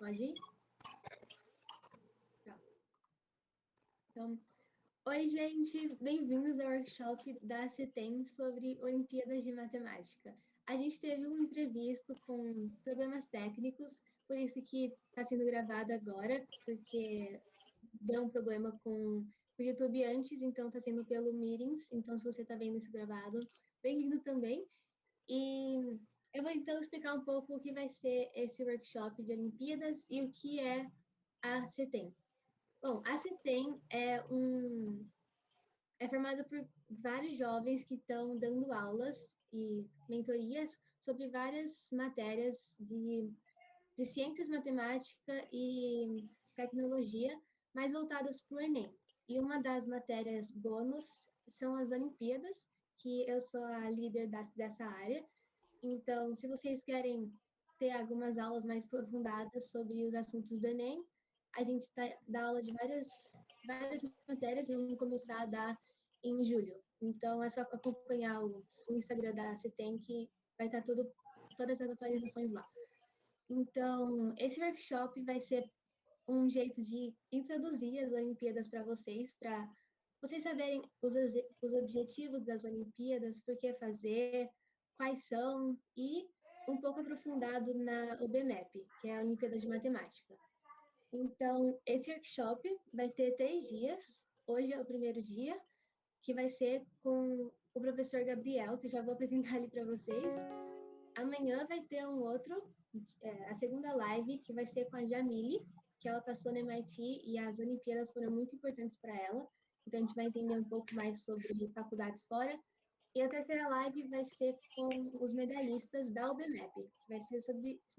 Pode ir? Tá. Então, oi, gente, bem-vindos ao workshop da CETEM sobre Olimpíadas de Matemática. A gente teve um imprevisto com problemas técnicos, por isso que está sendo gravado agora, porque deu um problema com o YouTube antes, então está sendo pelo Meetings, então se você está vendo isso gravado, bem-vindo também. E eu vou então explicar um pouco o que vai ser esse workshop de Olimpíadas e o que é a CETEM. Bom, a CETEM é formada por vários jovens que estão dando aulas e mentorias sobre várias matérias de ciências, matemática e tecnologia, mais voltadas para o Enem. E uma das matérias bônus são as Olimpíadas, que eu sou a líder dessa área. Então, se vocês querem ter algumas aulas mais aprofundadas sobre os assuntos do Enem, a gente dá aula de várias matérias e vamos começar a dar em julho. Então, é só acompanhar o Instagram da CETEM, que vai estar todas as atualizações lá. Então, esse workshop vai ser um jeito de introduzir as Olimpíadas para vocês saberem os objetivos das Olimpíadas, por que fazer, quais são, e um pouco aprofundado na OBMAP, que é a Olimpíada de Matemática. Então, esse workshop vai ter 3 dias. Hoje é o primeiro dia, que vai ser com o professor Gabriel, que eu já vou apresentar ali para vocês. Amanhã vai ter um outro, a segunda live, que vai ser com a Jamile, que ela passou no MIT e as Olimpíadas foram muito importantes para ela. Então, a gente vai entender um pouco mais sobre faculdades fora. E a terceira live vai ser com os medalhistas da OBMAP, que vai ser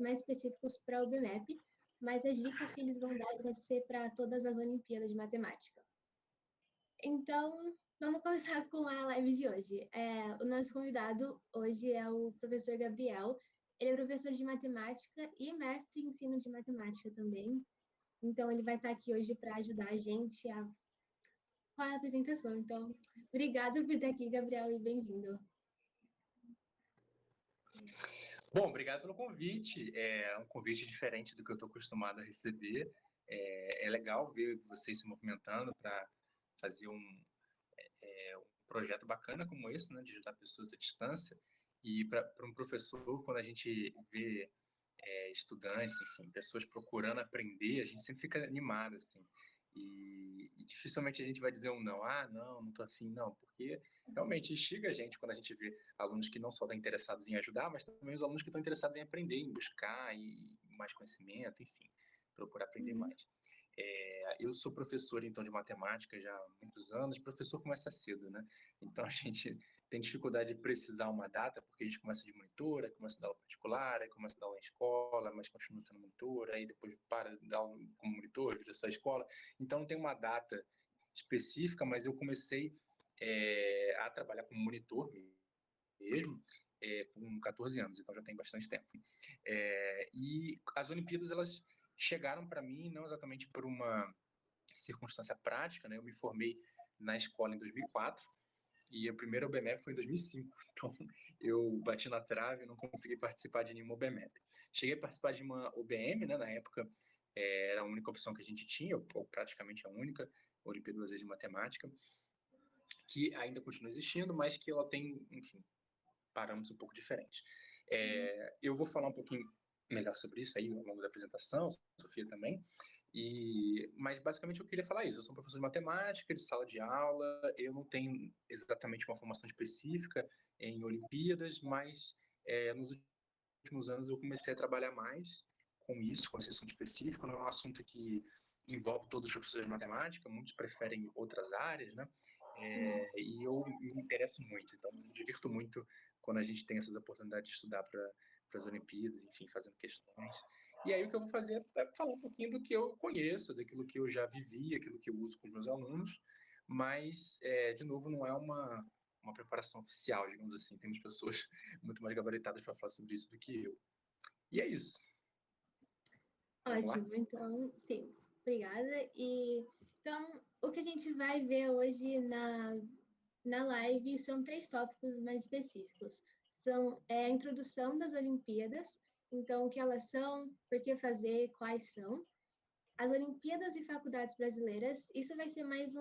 mais específicos para a OBMAP, mas as dicas que eles vão dar vai ser para todas as Olimpíadas de Matemática. Então, vamos começar com a live de hoje. O nosso convidado hoje é o professor Gabriel. Ele é professor de matemática e mestre em ensino de matemática também. Então, ele vai estar aqui hoje para ajudar a gente com a apresentação. Então, obrigado por estar aqui, Gabriel, e bem-vindo. Bom, obrigado pelo convite. É um convite diferente do que eu estou acostumado a receber. É legal ver vocês se movimentando para fazer um projeto bacana como esse, né, de ajudar pessoas à distância. E para um professor, quando a gente vê estudantes, enfim, pessoas procurando aprender, a gente sempre fica animado, assim. E dificilmente a gente vai dizer não, não tô afim, não, porque realmente instiga a gente quando a gente vê alunos que não só estão interessados em ajudar, mas também os alunos que estão interessados em aprender, em buscar e mais conhecimento, enfim, procurar aprender mais. Eu sou professor, então, de matemática já há muitos anos. Professor começa cedo, né? Então, a gente tem dificuldade de precisar uma data, porque a gente começa de monitora, começa a dar aula particular, aí começa a dar aula em escola, mas continua sendo monitora, aí depois para de dar aula como monitor, vira só escola. Então, não tem uma data específica, mas eu comecei a trabalhar como monitor mesmo, com 14 anos, então já tem bastante tempo. E as Olimpíadas, elas chegaram para mim não exatamente por uma circunstância prática, né? Eu me formei na escola em 2004 e a primeira OBMAP foi em 2005, então eu bati na trave e não consegui participar de nenhuma OBMAP. Cheguei a participar de uma OBM, né? Na época era a única opção que a gente tinha, ou praticamente a única, Olimpíada Brasileira de Matemática, que ainda continua existindo, mas que ela tem, enfim, parâmetros um pouco diferentes. Eu vou falar um pouquinho melhor sobre isso aí ao longo da apresentação, Sofia também, mas basicamente eu queria falar isso. Eu sou um professor de matemática, de sala de aula, eu não tenho exatamente uma formação específica em Olimpíadas, mas nos últimos anos eu comecei a trabalhar mais com isso, com esse assunto específico. Não é um assunto que envolve todos os professores de matemática, muitos preferem outras áreas, né? E eu me interesso muito, então me divirto muito quando a gente tem essas oportunidades de estudar para as Olimpíadas, enfim, fazendo questões. E aí o que eu vou fazer é falar um pouquinho do que eu conheço, daquilo que eu já vivi, aquilo que eu uso com os meus alunos, mas, de novo, não é uma preparação oficial, digamos assim. Temos pessoas muito mais gabaritadas para falar sobre isso do que eu. E é isso. Ótimo, então, sim, obrigada. Então, o que a gente vai ver hoje na live são 3 tópicos mais específicos. São a introdução das Olimpíadas, Então, o que elas são, por que fazer, quais são. As Olimpíadas e Faculdades Brasileiras, isso vai ser mais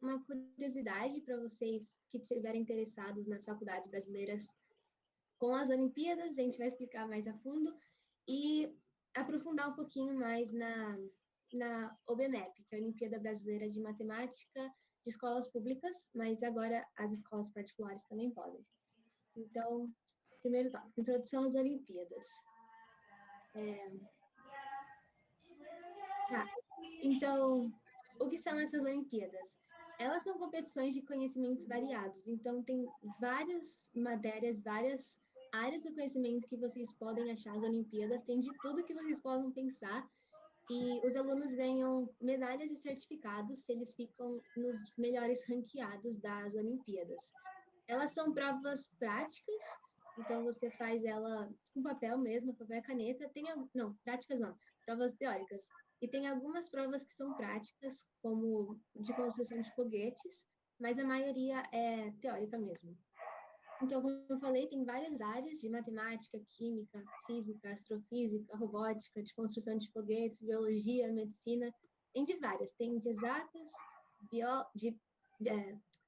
uma curiosidade para vocês que estiverem interessados nas faculdades brasileiras com as Olimpíadas, a gente vai explicar mais a fundo e aprofundar um pouquinho mais na OBMEP, que é a Olimpíada Brasileira de Matemática de Escolas Públicas, mas agora as escolas particulares também podem. Então, primeiro tópico, introdução às Olimpíadas. Então, o que são essas Olimpíadas? Elas são competições de conhecimentos variados, então tem várias matérias, várias áreas do conhecimento que vocês podem achar as Olimpíadas, tem de tudo que vocês podem pensar, e os alunos ganham medalhas e certificados se eles ficam nos melhores ranqueados das Olimpíadas. Elas são provas práticas, então você faz ela com papel mesmo, papel e caneta. Não, práticas não, provas teóricas. E tem algumas provas que são práticas, como de construção de foguetes, mas a maioria é teórica mesmo. Então, como eu falei, tem várias áreas de matemática, química, física, astrofísica, robótica, de construção de foguetes, biologia, medicina, tem de várias. Tem de exatas,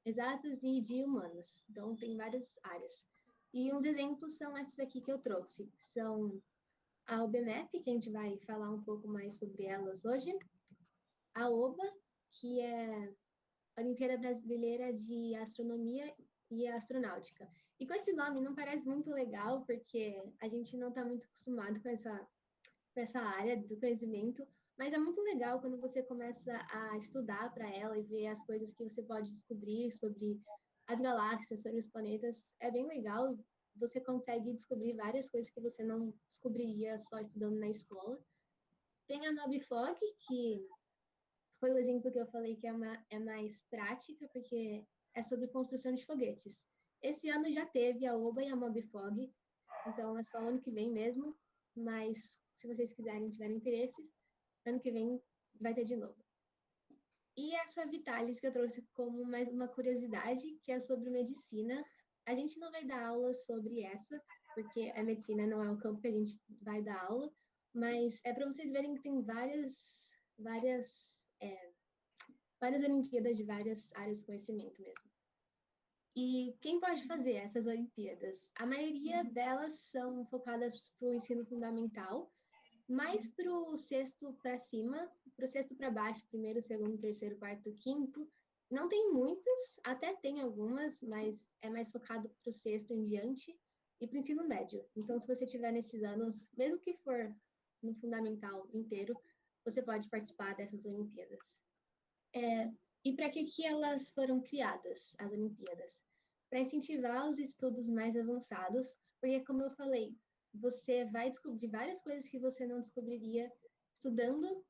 exatas e de humanas. Então, tem várias áreas. E uns exemplos são esses aqui que eu trouxe. São a OBMEP, que a gente vai falar um pouco mais sobre elas hoje. A OBA, que é a Olimpíada Brasileira de Astronomia e Astronáutica. E com esse nome não parece muito legal, porque a gente não está muito acostumado com essa área do conhecimento, mas é muito legal quando você começa a estudar para ela e ver as coisas que você pode descobrir sobre as galáxias, sobre os planetas. É bem legal, você consegue descobrir várias coisas que você não descobriria só estudando na escola. Tem a NobFog, que foi o exemplo que eu falei que é mais prática, porque é sobre construção de foguetes. Esse ano já teve a OBA e a MobFog, então é só ano que vem mesmo, mas se vocês quiserem, tiverem interesse, ano que vem vai ter de novo. E essa Vitalis que eu trouxe como mais uma curiosidade, que é sobre medicina. A gente não vai dar aula sobre essa, porque a medicina não é o campo que a gente vai dar aula, mas é para vocês verem que tem várias Olimpíadas de várias áreas de conhecimento mesmo. E quem pode fazer essas Olimpíadas? A maioria delas são focadas para o ensino fundamental, mais para o sexto para cima, para o sexto para baixo, primeiro, segundo, terceiro, quarto, quinto. Não tem muitas, até tem algumas, mas é mais focado para o sexto em diante e para o ensino médio. Então, se você tiver nesses anos, mesmo que for no fundamental inteiro, você pode participar dessas Olimpíadas. E para que elas foram criadas, as Olimpíadas? Para incentivar os estudos mais avançados, porque, como eu falei, você vai descobrir várias coisas que você não descobriria estudando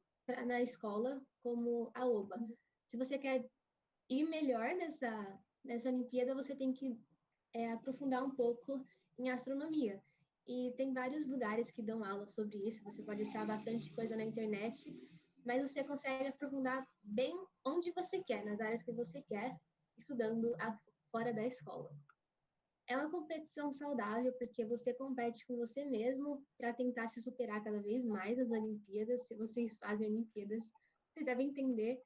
na escola, como a OBA. Se você quer ir melhor nessa Olimpíada, você tem que aprofundar um pouco em astronomia. E tem vários lugares que dão aula sobre isso, você pode achar bastante coisa na internet, mas você consegue aprofundar bem onde você quer, nas áreas que você quer, estudando fora da escola. É uma competição saudável, porque você compete com você mesmo para tentar se superar cada vez mais nas Olimpíadas. Se vocês fazem Olimpíadas, vocês devem entender.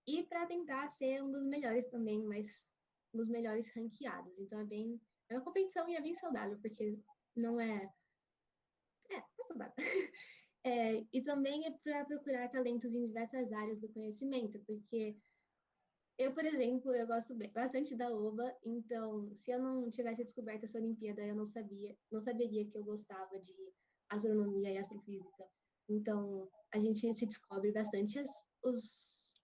E para tentar ser um dos melhores também, mas um dos melhores ranqueados. Então é uma competição e é bem saudável, porque não é saudável. E também é para procurar talentos em diversas áreas do conhecimento, porque eu, por exemplo, eu gosto bastante da OBA, então se eu não tivesse descoberto essa Olimpíada, eu não saberia que eu gostava de astronomia e astrofísica. Então, a gente se descobre bastante,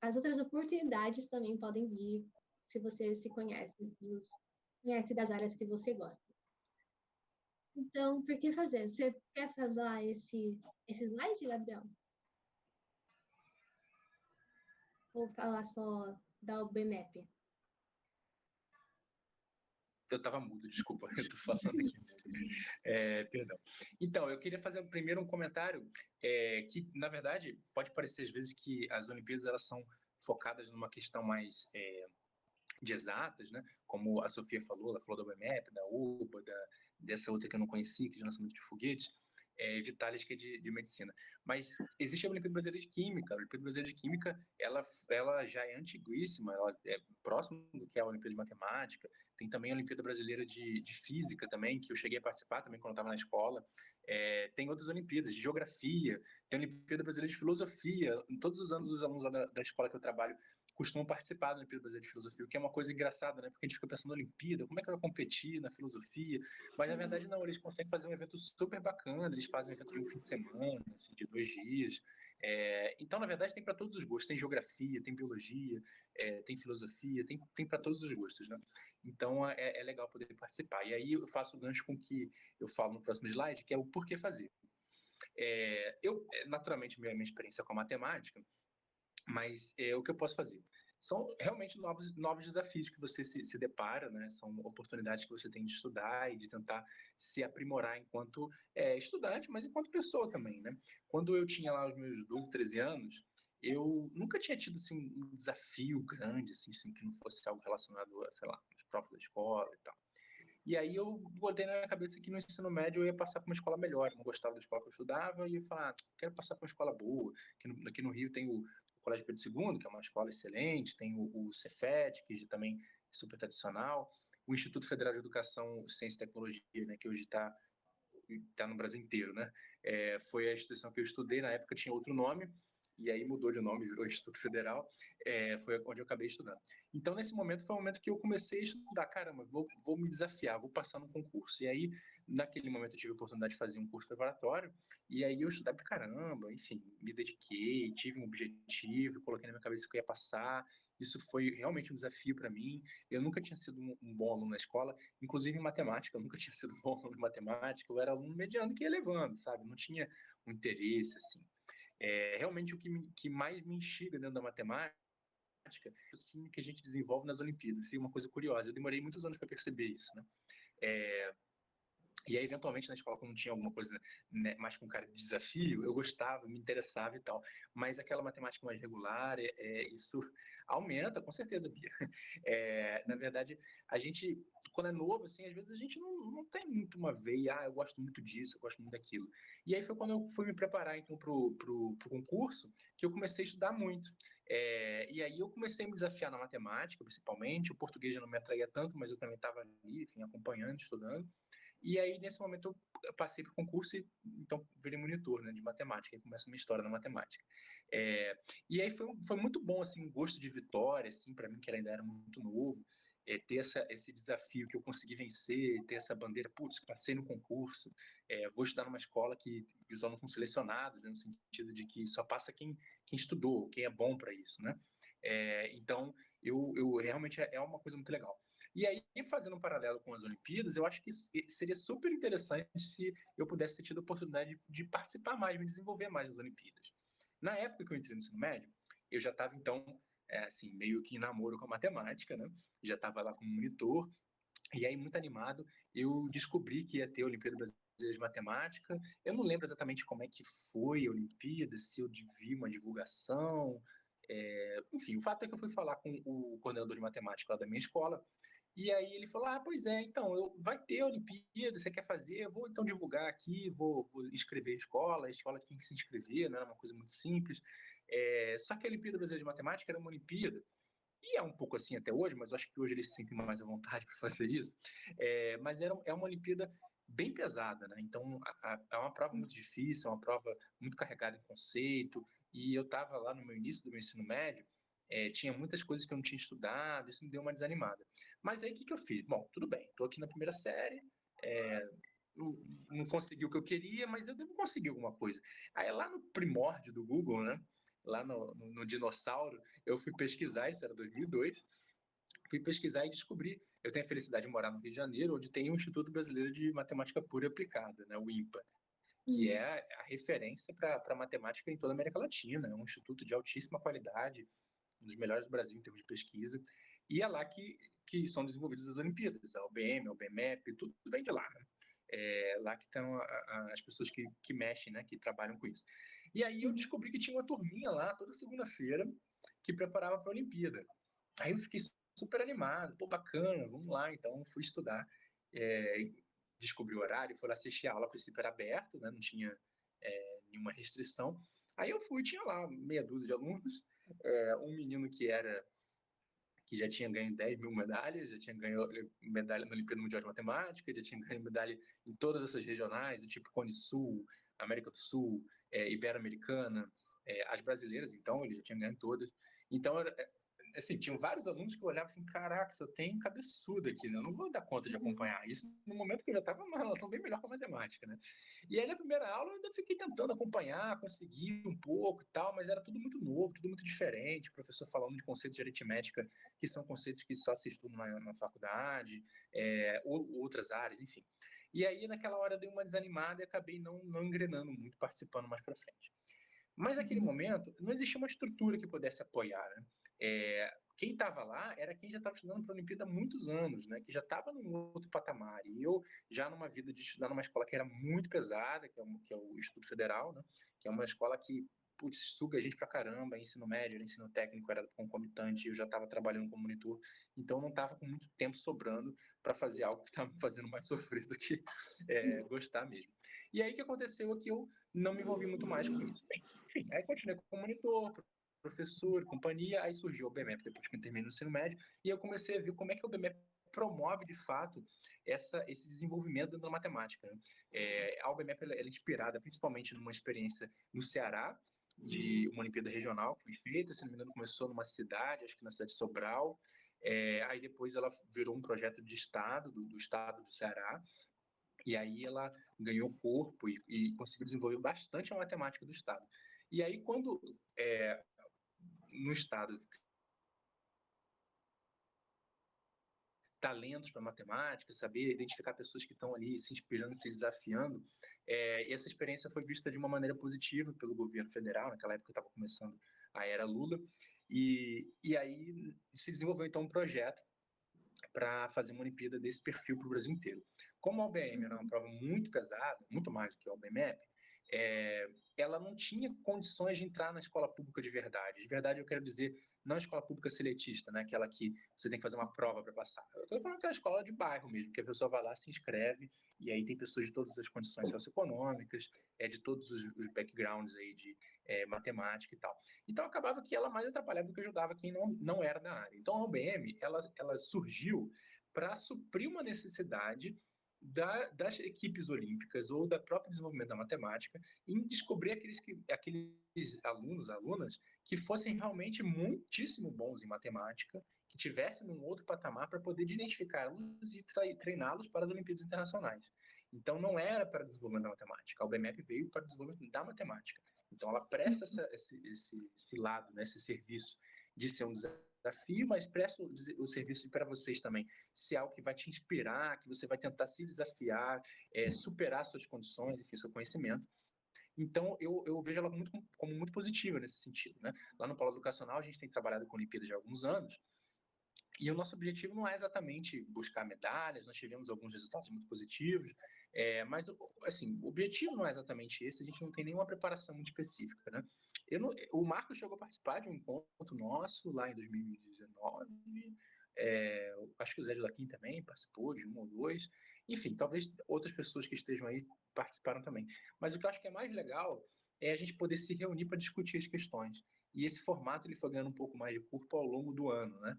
as outras oportunidades também podem vir se você se conhece das áreas que você gosta. Então, por que fazer? Você quer fazer esse slide, Gabriel? Ou falar só da OBMEP? Eu estava mudo, desculpa, eu estou falando aqui. Perdão. Então, eu queria fazer primeiro um comentário que, na verdade, pode parecer às vezes que as Olimpíadas elas são focadas numa questão mais de exatas, né? Como a Sofia falou, ela falou da OBMEP, da UBA, dessa outra que eu não conhecia, que é de lançamento de foguetes. Vitalis, que é de medicina. Mas existe a Olimpíada Brasileira de Química. A Olimpíada Brasileira de Química, ela já é antiguíssima, ela é próximo do que é a Olimpíada de Matemática. Tem também a Olimpíada Brasileira de Física também, que eu cheguei a participar também quando eu estava na escola. Tem outras Olimpíadas de Geografia, tem a Olimpíada Brasileira de Filosofia. Em todos os anos, os alunos da escola que eu trabalho costumam participar da Olimpíada Brasileira de Filosofia, o que é uma coisa engraçada, né? Porque a gente fica pensando na Olimpíada, como é que vai competir na filosofia? Mas, na verdade, não, eles conseguem fazer um evento super bacana, eles fazem um evento de um fim de semana, assim, de 2 dias. Então, na verdade, tem para todos os gostos. Tem geografia, tem biologia, tem filosofia, tem para todos os gostos, né? Então, é legal poder participar. E aí eu faço o gancho com o que eu falo no próximo slide, que é o porquê fazer. Naturalmente, minha experiência com a matemática, mas o que eu posso fazer? São realmente novos desafios que você se depara, né? São oportunidades que você tem de estudar e de tentar se aprimorar enquanto estudante, mas enquanto pessoa também, né? Quando eu tinha lá os meus 12, 13 anos, eu nunca tinha tido assim, um desafio grande, assim, que não fosse algo relacionado a, sei lá, os provas da escola e tal. E aí eu botei na minha cabeça que no ensino médio eu ia passar para uma escola melhor. Eu não gostava da escola que eu estudava e ia falar, quero passar para uma escola boa. Aqui no Rio tem o Colégio Pedro II, que é uma escola excelente, tem o Cefet, que também é super tradicional, o Instituto Federal de Educação, Ciência e Tecnologia, né, que hoje está no Brasil inteiro, né? Foi a instituição que eu estudei, na época tinha outro nome, e aí mudou de nome, virou Instituto Federal, foi onde eu acabei estudando. Então, nesse momento, foi o momento que eu comecei a estudar, caramba, vou me desafiar, vou passar no concurso. E aí, naquele momento, eu tive a oportunidade de fazer um curso preparatório, e aí eu estudei pra caramba, enfim, me dediquei, tive um objetivo, coloquei na minha cabeça que eu ia passar. Isso foi realmente um desafio para mim. Eu nunca tinha sido um bom aluno na escola, inclusive em matemática, eu nunca tinha sido um bom aluno em matemática, eu era aluno mediano que ia levando, sabe? Não tinha um interesse, assim. Realmente o que mais me instiga dentro da matemática, assim, que a gente desenvolve nas Olimpíadas. Isso é uma coisa curiosa. Eu demorei muitos anos para perceber isso, né? E aí, eventualmente, na escola, quando tinha alguma coisa, né, mais com cara de desafio, eu gostava, me interessava e tal. Mas aquela matemática mais regular, isso aumenta, com certeza, Bia. Na verdade, a gente, quando é novo, assim, às vezes a gente não tem muito uma veia, eu gosto muito disso, eu gosto muito daquilo. E aí foi quando eu fui me preparar, então, pro concurso, que eu comecei a estudar muito. E aí eu comecei a me desafiar na matemática, principalmente. O português já não me atraía tanto, mas eu também estava ali, enfim, acompanhando, estudando. E aí, nesse momento, eu passei para o concurso e, então, virei monitor, né, de matemática. Aí começa a minha história na matemática. E aí foi muito bom, assim, um gosto de vitória, assim, para mim, que ainda era muito novo, ter esse desafio que eu consegui vencer, ter essa bandeira, putz, passei no concurso, vou estudar numa escola que os alunos são selecionados, né, no sentido de que só passa quem estudou, quem é bom para isso, né? Então, eu realmente é uma coisa muito legal. E aí, fazendo um paralelo com as Olimpíadas, eu acho que seria super interessante se eu pudesse ter tido a oportunidade de participar mais, me desenvolver mais nas Olimpíadas. Na época que eu entrei no ensino médio, eu já estava, então, assim, meio que em namoro com a matemática, né? Já estava lá como monitor, e aí, muito animado, eu descobri que ia ter a Olimpíada Brasileira de Matemática. Eu não lembro exatamente como é que foi a Olimpíada, se eu vi uma divulgação. Enfim, o fato é que eu fui falar com o coordenador de matemática lá da minha escola, e aí ele falou, pois é, então, vai ter a Olimpíada, você quer fazer? Eu vou então divulgar aqui, vou inscrever a escola tinha que se inscrever, não era uma coisa muito simples. Só que a Olimpíada Brasileira de Matemática era uma Olimpíada, e é um pouco assim até hoje, mas acho que hoje eles se sentem mais à vontade para fazer isso, mas é uma Olimpíada bem pesada, né? Então, é uma prova muito difícil, é uma prova muito carregada em conceito, e eu estava lá no meu início do meu ensino médio, tinha muitas coisas que eu não tinha estudado, isso me deu uma desanimada. Mas aí, o que eu fiz? Bom, tudo bem, estou aqui na primeira série, não consegui o que eu queria, mas eu devo conseguir alguma coisa. Aí, lá no primórdio do Google, né? Lá no dinossauro, eu fui pesquisar, isso era 2002, fui pesquisar e descobri. Eu tenho a felicidade de morar no Rio de Janeiro, onde tem o Instituto Brasileiro de Matemática Pura e Aplicada, né, o INPA, que é a referência para matemática em toda a América Latina. É um instituto de altíssima qualidade, um dos melhores do Brasil em termos de pesquisa. E é lá que são desenvolvidas as Olimpíadas, a OBM, a OBMEP, tudo vem de lá, né? Lá que estão as pessoas que mexem, né, que trabalham com isso. E aí eu descobri que tinha uma turminha lá, toda segunda-feira, que preparava para a Olimpíada. Aí eu fiquei super animado, pô, bacana, vamos lá, então fui estudar. descobri o horário, fui lá assistir a aula, a princípio era aberto, né? Não tinha nenhuma restrição. Aí eu fui, tinha lá meia dúzia de alunos, um menino que já tinha ganho 10 mil medalhas, já tinha ganho medalha na Olimpíada Mundial de Matemática, já tinha ganho medalha em todas essas regionais, do tipo Cone Sul, América do Sul, Ibero-Americana, as brasileiras, então, ele já tinha ganho todas. Então, assim, tinham vários alunos que olhavam assim, caraca, só tem cabeçudo aqui, né? Eu não vou dar conta de acompanhar. Isso no momento que eu já estava numa relação bem melhor com a matemática, né? E aí, na primeira aula, eu ainda fiquei tentando acompanhar, conseguir um pouco e tal, mas era tudo muito novo, tudo muito diferente. O professor falando de conceitos de aritmética, que são conceitos que só se estudam na faculdade, ou outras áreas, enfim. E aí, naquela hora, eu dei uma desanimada e acabei não engrenando muito, participando mais para frente. Mas naquele momento, não existia uma estrutura que pudesse apoiar, né? Quem estava lá era quem já estava estudando para a Olimpíada há muitos anos, né? Que já estava num outro patamar. E eu, já numa vida de estudar numa escola que era muito pesada, que é o Instituto Federal, né? Que é uma escola que, putz, suga a gente pra caramba, ensino médio, ensino técnico era concomitante, eu já estava trabalhando como monitor, então não estava com muito tempo sobrando para fazer algo que estava me fazendo mais sofrer do que gostar mesmo. E aí o que aconteceu é que eu não me envolvi muito mais com isso. Bem, enfim, aí continuei como monitor, professor, companhia, aí surgiu o BMEP depois que eu terminei no ensino médio, e eu comecei a ver como é que o BMEP promove, de fato, esse desenvolvimento dentro da matemática. Né? A UBMEP ela é inspirada principalmente numa experiência no Ceará, de uma Olimpíada Regional que foi feita, se não me engano, começou numa cidade, acho que na cidade de Sobral, aí depois ela virou um projeto de Estado, do Estado do Ceará, e aí ela ganhou corpo e conseguiu desenvolver bastante a matemática do Estado. E aí, quando no Estado talentos para matemática, saber identificar pessoas que estão ali se inspirando, se desafiando, essa experiência foi vista de uma maneira positiva pelo governo federal, naquela época estava começando a era Lula, e aí se desenvolveu então um projeto para fazer uma Olimpíada desse perfil para o Brasil inteiro. Como a OBM era uma prova muito pesada, muito mais do que a OBMEP, ela não tinha condições de entrar na escola pública de verdade. De verdade, eu quero dizer, não a escola pública seletista, né? Aquela que você tem que fazer uma prova para passar. Eu estou falando aquela escola de bairro mesmo, que a pessoa vai lá, se inscreve, e aí tem pessoas de todas as condições socioeconômicas, de todos os backgrounds aí de matemática e tal. Então, acabava que ela mais atrapalhava do que ajudava quem não era da área. Então, a OBM, ela surgiu para suprir uma necessidade das equipes olímpicas ou da própria desenvolvimento da matemática em descobrir aqueles alunos, alunas que fossem realmente muitíssimo bons em matemática, que tivessem um outro patamar para poder identificá-los e treiná-los para as Olimpíadas Internacionais. Então, não era para desenvolvimento da matemática, a UBMEP veio para desenvolvimento da matemática. Então, ela presta esse lado, né, esse serviço de ser um desafio, mas presta o serviço para vocês também, ser algo que vai te inspirar, que você vai tentar se desafiar, superar suas condições, enfim, seu conhecimento. Então, eu vejo ela como muito positiva nesse sentido. Né? Lá no Polo Educacional, a gente tem trabalhado com Olimpíadas há alguns anos, e o nosso objetivo não é exatamente buscar medalhas, nós tivemos alguns resultados muito positivos, mas assim, o objetivo não é exatamente esse, a gente não tem nenhuma preparação muito específica. Né? O Marcos chegou a participar de um encontro nosso lá em 2019, acho que o Zé de Laquim também participou de um ou dois, enfim, talvez outras pessoas que estejam aí participaram também. Mas o que eu acho que é mais legal é a gente poder se reunir para discutir as questões. E esse formato ele foi ganhando um pouco mais de corpo ao longo do ano, né?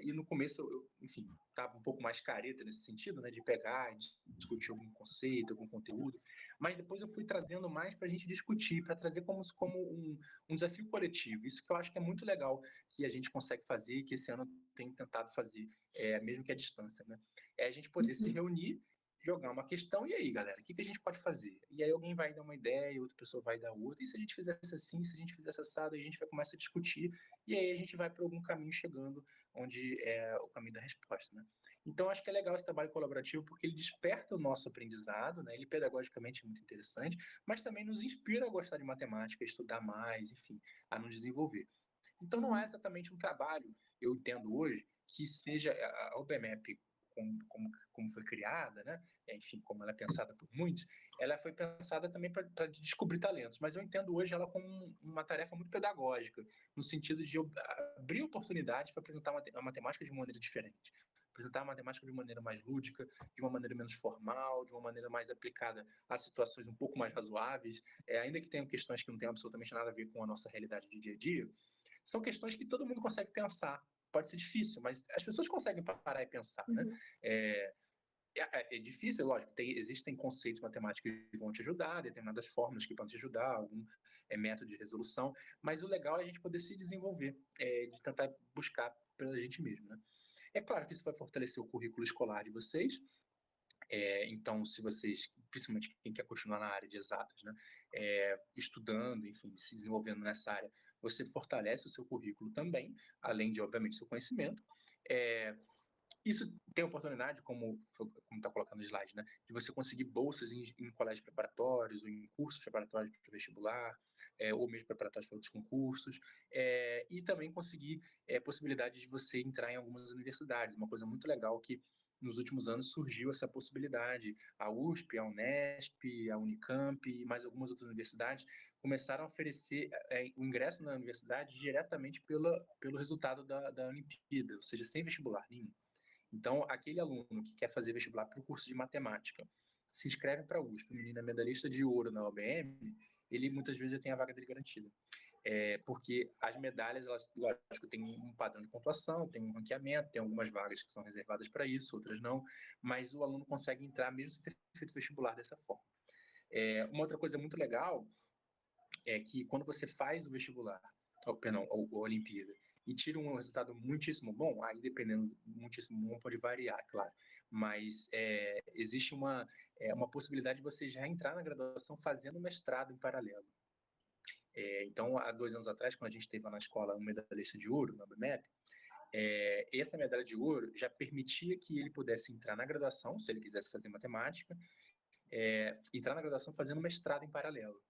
E no começo, enfim, estava um pouco mais careta nesse sentido, né? De pegar, de discutir algum conceito, algum conteúdo. Mas depois eu fui trazendo mais para a gente discutir, para trazer como um desafio coletivo. Isso que eu acho que é muito legal que a gente consegue fazer, que esse ano tem tentado fazer, mesmo que à distância, né? É a gente poder se reunir, jogar uma questão, e aí, galera, o que a gente pode fazer? E aí alguém vai dar uma ideia, outra pessoa vai dar outra, e se a gente fizesse assim, se a gente fizesse assado, aí a gente vai começar a discutir, e aí a gente vai para algum caminho chegando onde é o caminho da resposta, né? Então, acho que é legal esse trabalho colaborativo, porque ele desperta o nosso aprendizado, né? Ele pedagogicamente é muito interessante, mas também nos inspira a gostar de matemática, a estudar mais, enfim, a nos desenvolver. Então, não é exatamente um trabalho, eu entendo hoje, que seja a OBMEP, como foi criada, né? Enfim, como ela é pensada por muitos, ela foi pensada também para descobrir talentos, mas eu entendo hoje ela como uma tarefa muito pedagógica, no sentido de abrir oportunidades para apresentar a matemática de uma maneira diferente. apresentar a matemática de uma maneira mais lúdica, de uma maneira menos formal, de uma maneira mais aplicada a situações um pouco mais razoáveis, ainda que tenham questões que não tenham absolutamente nada a ver com a nossa realidade de dia a dia, são questões que todo mundo consegue pensar. Pode ser difícil, mas as pessoas conseguem parar e pensar, né? É difícil, lógico, existem conceitos matemáticos que vão te ajudar, determinadas fórmulas que podem te ajudar, algum método de resolução, mas o legal é a gente poder se desenvolver, de tentar buscar pela gente mesmo, né? É claro que isso vai fortalecer o currículo escolar de vocês, então, se vocês, principalmente quem quer continuar na área de exatas, né, estudando, enfim, se desenvolvendo nessa área, você fortalece o seu currículo também, além de, obviamente, seu conhecimento. Isso tem oportunidade, como está colocando no slide, né, de você conseguir bolsas em colégios preparatórios, ou em cursos preparatórios para o vestibular, ou mesmo preparatórios para outros concursos, e também conseguir possibilidade de você entrar em algumas universidades. Uma coisa muito legal que nos últimos anos surgiu essa possibilidade. A USP, a Unesp, a Unicamp e mais algumas outras universidades começaram a oferecer o ingresso na universidade diretamente pelo resultado da Olimpíada, ou seja, sem vestibular nenhum. Então, aquele aluno que quer fazer vestibular para o curso de matemática, se inscreve para a USP, o menino é medalhista de ouro na OBM, ele muitas vezes já tem a vaga dele garantida. Porque as medalhas, elas, lógico, tem um padrão de pontuação, tem um ranqueamento, tem algumas vagas que são reservadas para isso, outras não, mas o aluno consegue entrar mesmo sem ter feito vestibular dessa forma. Uma outra coisa muito legal é que quando você faz o vestibular, a Olimpíada, e tira um resultado muitíssimo bom, aí dependendo, muitíssimo bom pode variar, claro, mas existe uma possibilidade de você já entrar na graduação fazendo mestrado em paralelo. Então, há 2 anos atrás, quando a gente teve lá na escola um medalhista de ouro, na BMEP, essa medalha de ouro já permitia que ele pudesse entrar na graduação, se ele quisesse fazer matemática, entrar na graduação fazendo mestrado em paralelo,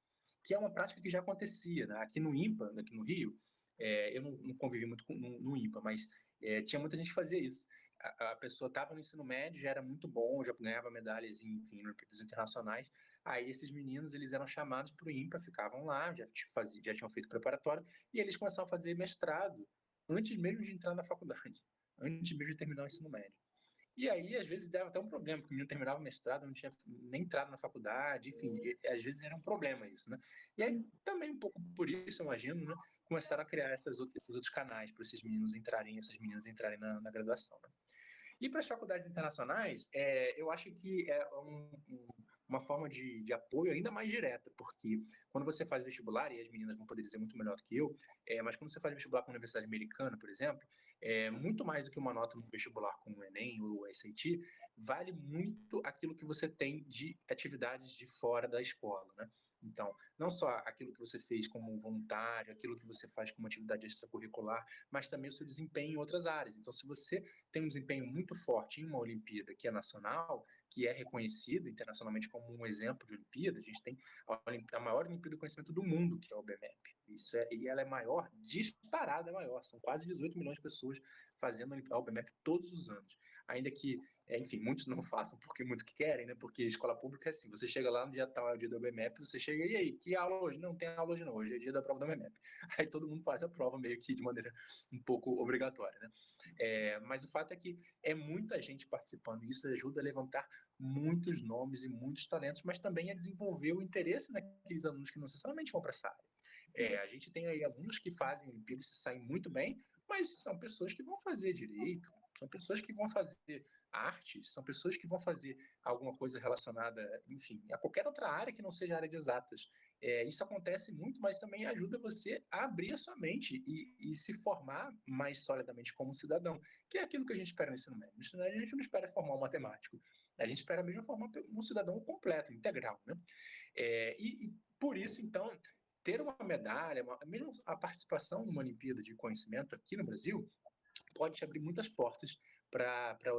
que é uma prática que já acontecia, né? Aqui no IMPA, aqui no Rio, eu não convivi muito no IMPA, mas tinha muita gente que fazia isso. A pessoa estava no ensino médio, já era muito bom, já ganhava medalhas em Olimpíadas internacionais. Aí esses meninos, eles eram chamados para o IMPA, ficavam lá, já tinham feito preparatório, e eles começavam a fazer mestrado antes mesmo de entrar na faculdade, antes mesmo de terminar o ensino médio. E aí, às vezes, dava até um problema, porque o menino terminava o mestrado, não tinha nem entrado na faculdade, enfim, às vezes era um problema isso, né? E aí, também um pouco por isso, eu imagino, né, começaram a criar esses outros canais para esses meninos entrarem, essas meninas entrarem na graduação, né? E para as faculdades internacionais, eu acho que é uma forma de apoio ainda mais direta, porque quando você faz vestibular, e as meninas vão poder dizer muito melhor do que eu, mas quando você faz vestibular com a Universidade Americana, por exemplo, muito mais do que uma nota no vestibular com o Enem ou o SAT, vale muito aquilo que você tem de atividades de fora da escola, né? Então, não só aquilo que você fez como voluntário, aquilo que você faz como atividade extracurricular, mas também o seu desempenho em outras áreas. Então, se você tem um desempenho muito forte em uma Olimpíada que é nacional, que é reconhecida internacionalmente como um exemplo de Olimpíada, a gente tem a maior Olimpíada do conhecimento do mundo, que é a OBMEP. E ela é maior, disparada maior, são quase 18 milhões de pessoas fazendo a OBMEP todos os anos. Ainda que, enfim, muitos não façam porque muito que querem, né? Porque escola pública é assim, você chega lá no dia tal, é o dia da OBMEP, você chega, e aí, que aula hoje? Não tem aula hoje não, hoje é dia da prova da OBMEP. Aí todo mundo faz a prova meio que de maneira um pouco obrigatória, né? Mas o fato é que é muita gente participando, e isso ajuda a levantar muitos nomes e muitos talentos, mas também a desenvolver o interesse naqueles alunos que não necessariamente vão para essa área. A gente tem aí alunos que fazem Olimpíadas e se saem muito bem, mas são pessoas que vão fazer direito, são pessoas que vão fazer arte, são pessoas que vão fazer alguma coisa relacionada, enfim, a qualquer outra área que não seja a área de exatas. Isso acontece muito, mas também ajuda você a abrir a sua mente e se formar mais solidamente como cidadão, que é aquilo que a gente espera no ensino médio. No ensino médio a gente não espera formar um matemático, a gente espera mesmo formar um cidadão completo, integral, né? E por isso, então, ter uma medalha, mesmo a participação numa Olimpíada de conhecimento aqui no Brasil, pode te abrir muitas portas para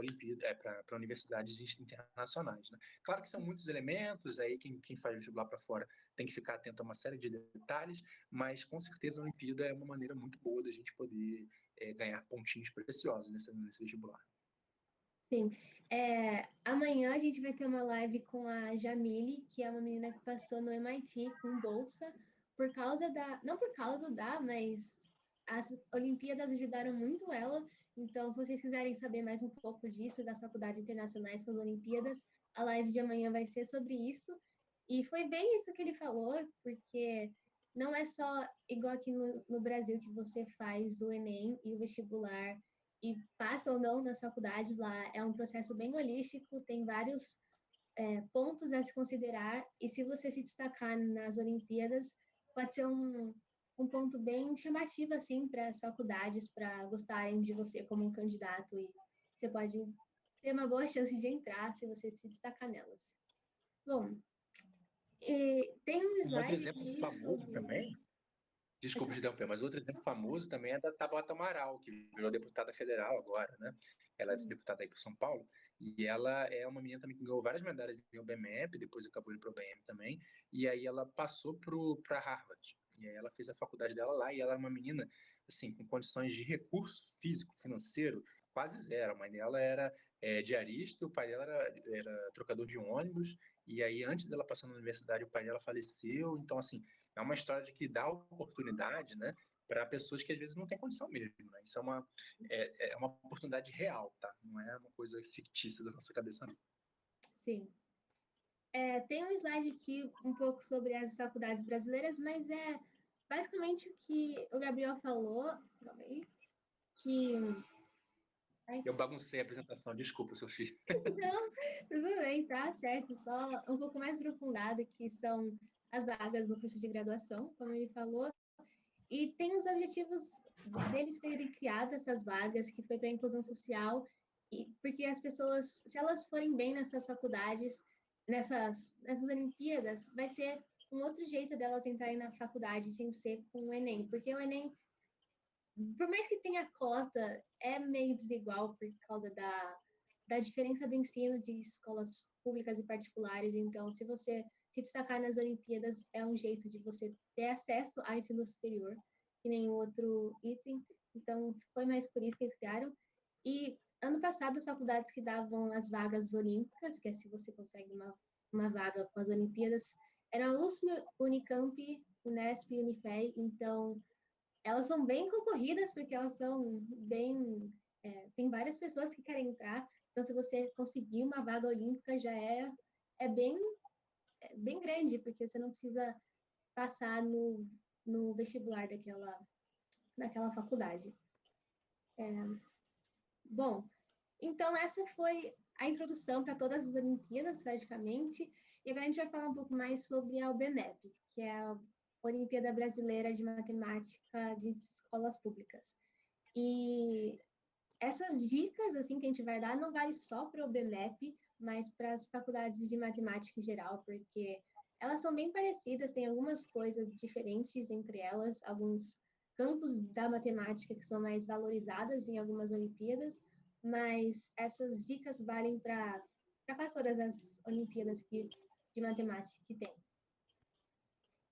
universidades internacionais, né? Claro que são muitos elementos, aí quem faz vestibular para fora tem que ficar atento a uma série de detalhes, mas com certeza a Olimpíada é uma maneira muito boa da gente poder ganhar pontinhos preciosos nesse vestibular. Sim. Amanhã a gente vai ter uma live com a Jamile, que é uma menina que passou no MIT com bolsa por causa da... Não por causa da, mas as Olimpíadas ajudaram muito ela Então, se vocês quiserem saber mais um pouco disso, das faculdades internacionais com as Olimpíadas, a live de amanhã vai ser sobre isso. E foi bem isso que ele falou, porque não é só igual aqui no Brasil que você faz o Enem e o vestibular e passa ou não nas faculdades lá. É um processo bem holístico, tem vários pontos a se considerar, e se você se destacar nas Olimpíadas, pode ser um ponto bem chamativo, assim, para as faculdades, para gostarem de você como um candidato, e você pode ter uma boa chance de entrar se você se destacar nelas. Bom, tem um Um outro slide exemplo aqui famoso sobre... também, desculpa te interromper, mas outro exemplo famoso também é da Tabata Amaral, que virou deputada federal agora, né? Ela é deputada aí por São Paulo, e ela é uma menina também que ganhou várias medalhas em UBMEP, depois acabou indo para o UBM também, e aí ela passou para Harvard. E aí ela fez a faculdade dela lá, e ela é uma menina, assim, com condições de recurso físico, financeiro, quase zero. A mãe dela era diarista, o pai dela era trocador de ônibus, e aí antes dela passar na universidade, o pai dela faleceu. Então, assim, é uma história de que dá oportunidade, né, para pessoas que às vezes não têm condição mesmo. Né? Isso é uma oportunidade real, tá? Não é uma coisa fictícia da nossa cabeça, não. Sim. Tem um slide aqui um pouco sobre as faculdades brasileiras, mas é basicamente o que o Gabriel falou, que... Eu baguncei a apresentação, desculpa, Sofia. Não, tudo bem, tá certo. Só um pouco mais aprofundado, que são as vagas no curso de graduação, como ele falou. E tem os objetivos deles terem criado essas vagas, que foi para a inclusão social, e porque as pessoas, se elas forem bem nessas faculdades, nessas Olimpíadas, vai ser um outro jeito delas entrarem na faculdade sem ser com o Enem, porque o Enem, por mais que tenha cota, é meio desigual por causa da diferença do ensino de escolas públicas e particulares. Então, se você se destacar nas Olimpíadas, é um jeito de você ter acesso ao ensino superior, que nem outro item. Então, foi mais por isso que eles criaram. E ano passado, as faculdades que davam as vagas olímpicas, que é se você consegue uma vaga com as Olimpíadas, eram a USP, Unicamp, Unesp e Unifé. Então, elas são bem concorridas, porque elas são bem... tem várias pessoas que querem entrar, então se você conseguir uma vaga olímpica já é bem grande, porque você não precisa passar no vestibular daquela faculdade. Bom, então essa foi a introdução para todas as Olimpíadas, praticamente, e agora a gente vai falar um pouco mais sobre a UBMEP, que é a Olimpíada Brasileira de Matemática de Escolas Públicas. E essas dicas assim que a gente vai dar não vale só para o BMEP, mas para as faculdades de matemática em geral, porque elas são bem parecidas, tem algumas coisas diferentes entre elas, alguns campos da matemática que são mais valorizadas em algumas Olimpíadas, mas essas dicas valem para quase todas as Olimpíadas de matemática que tem.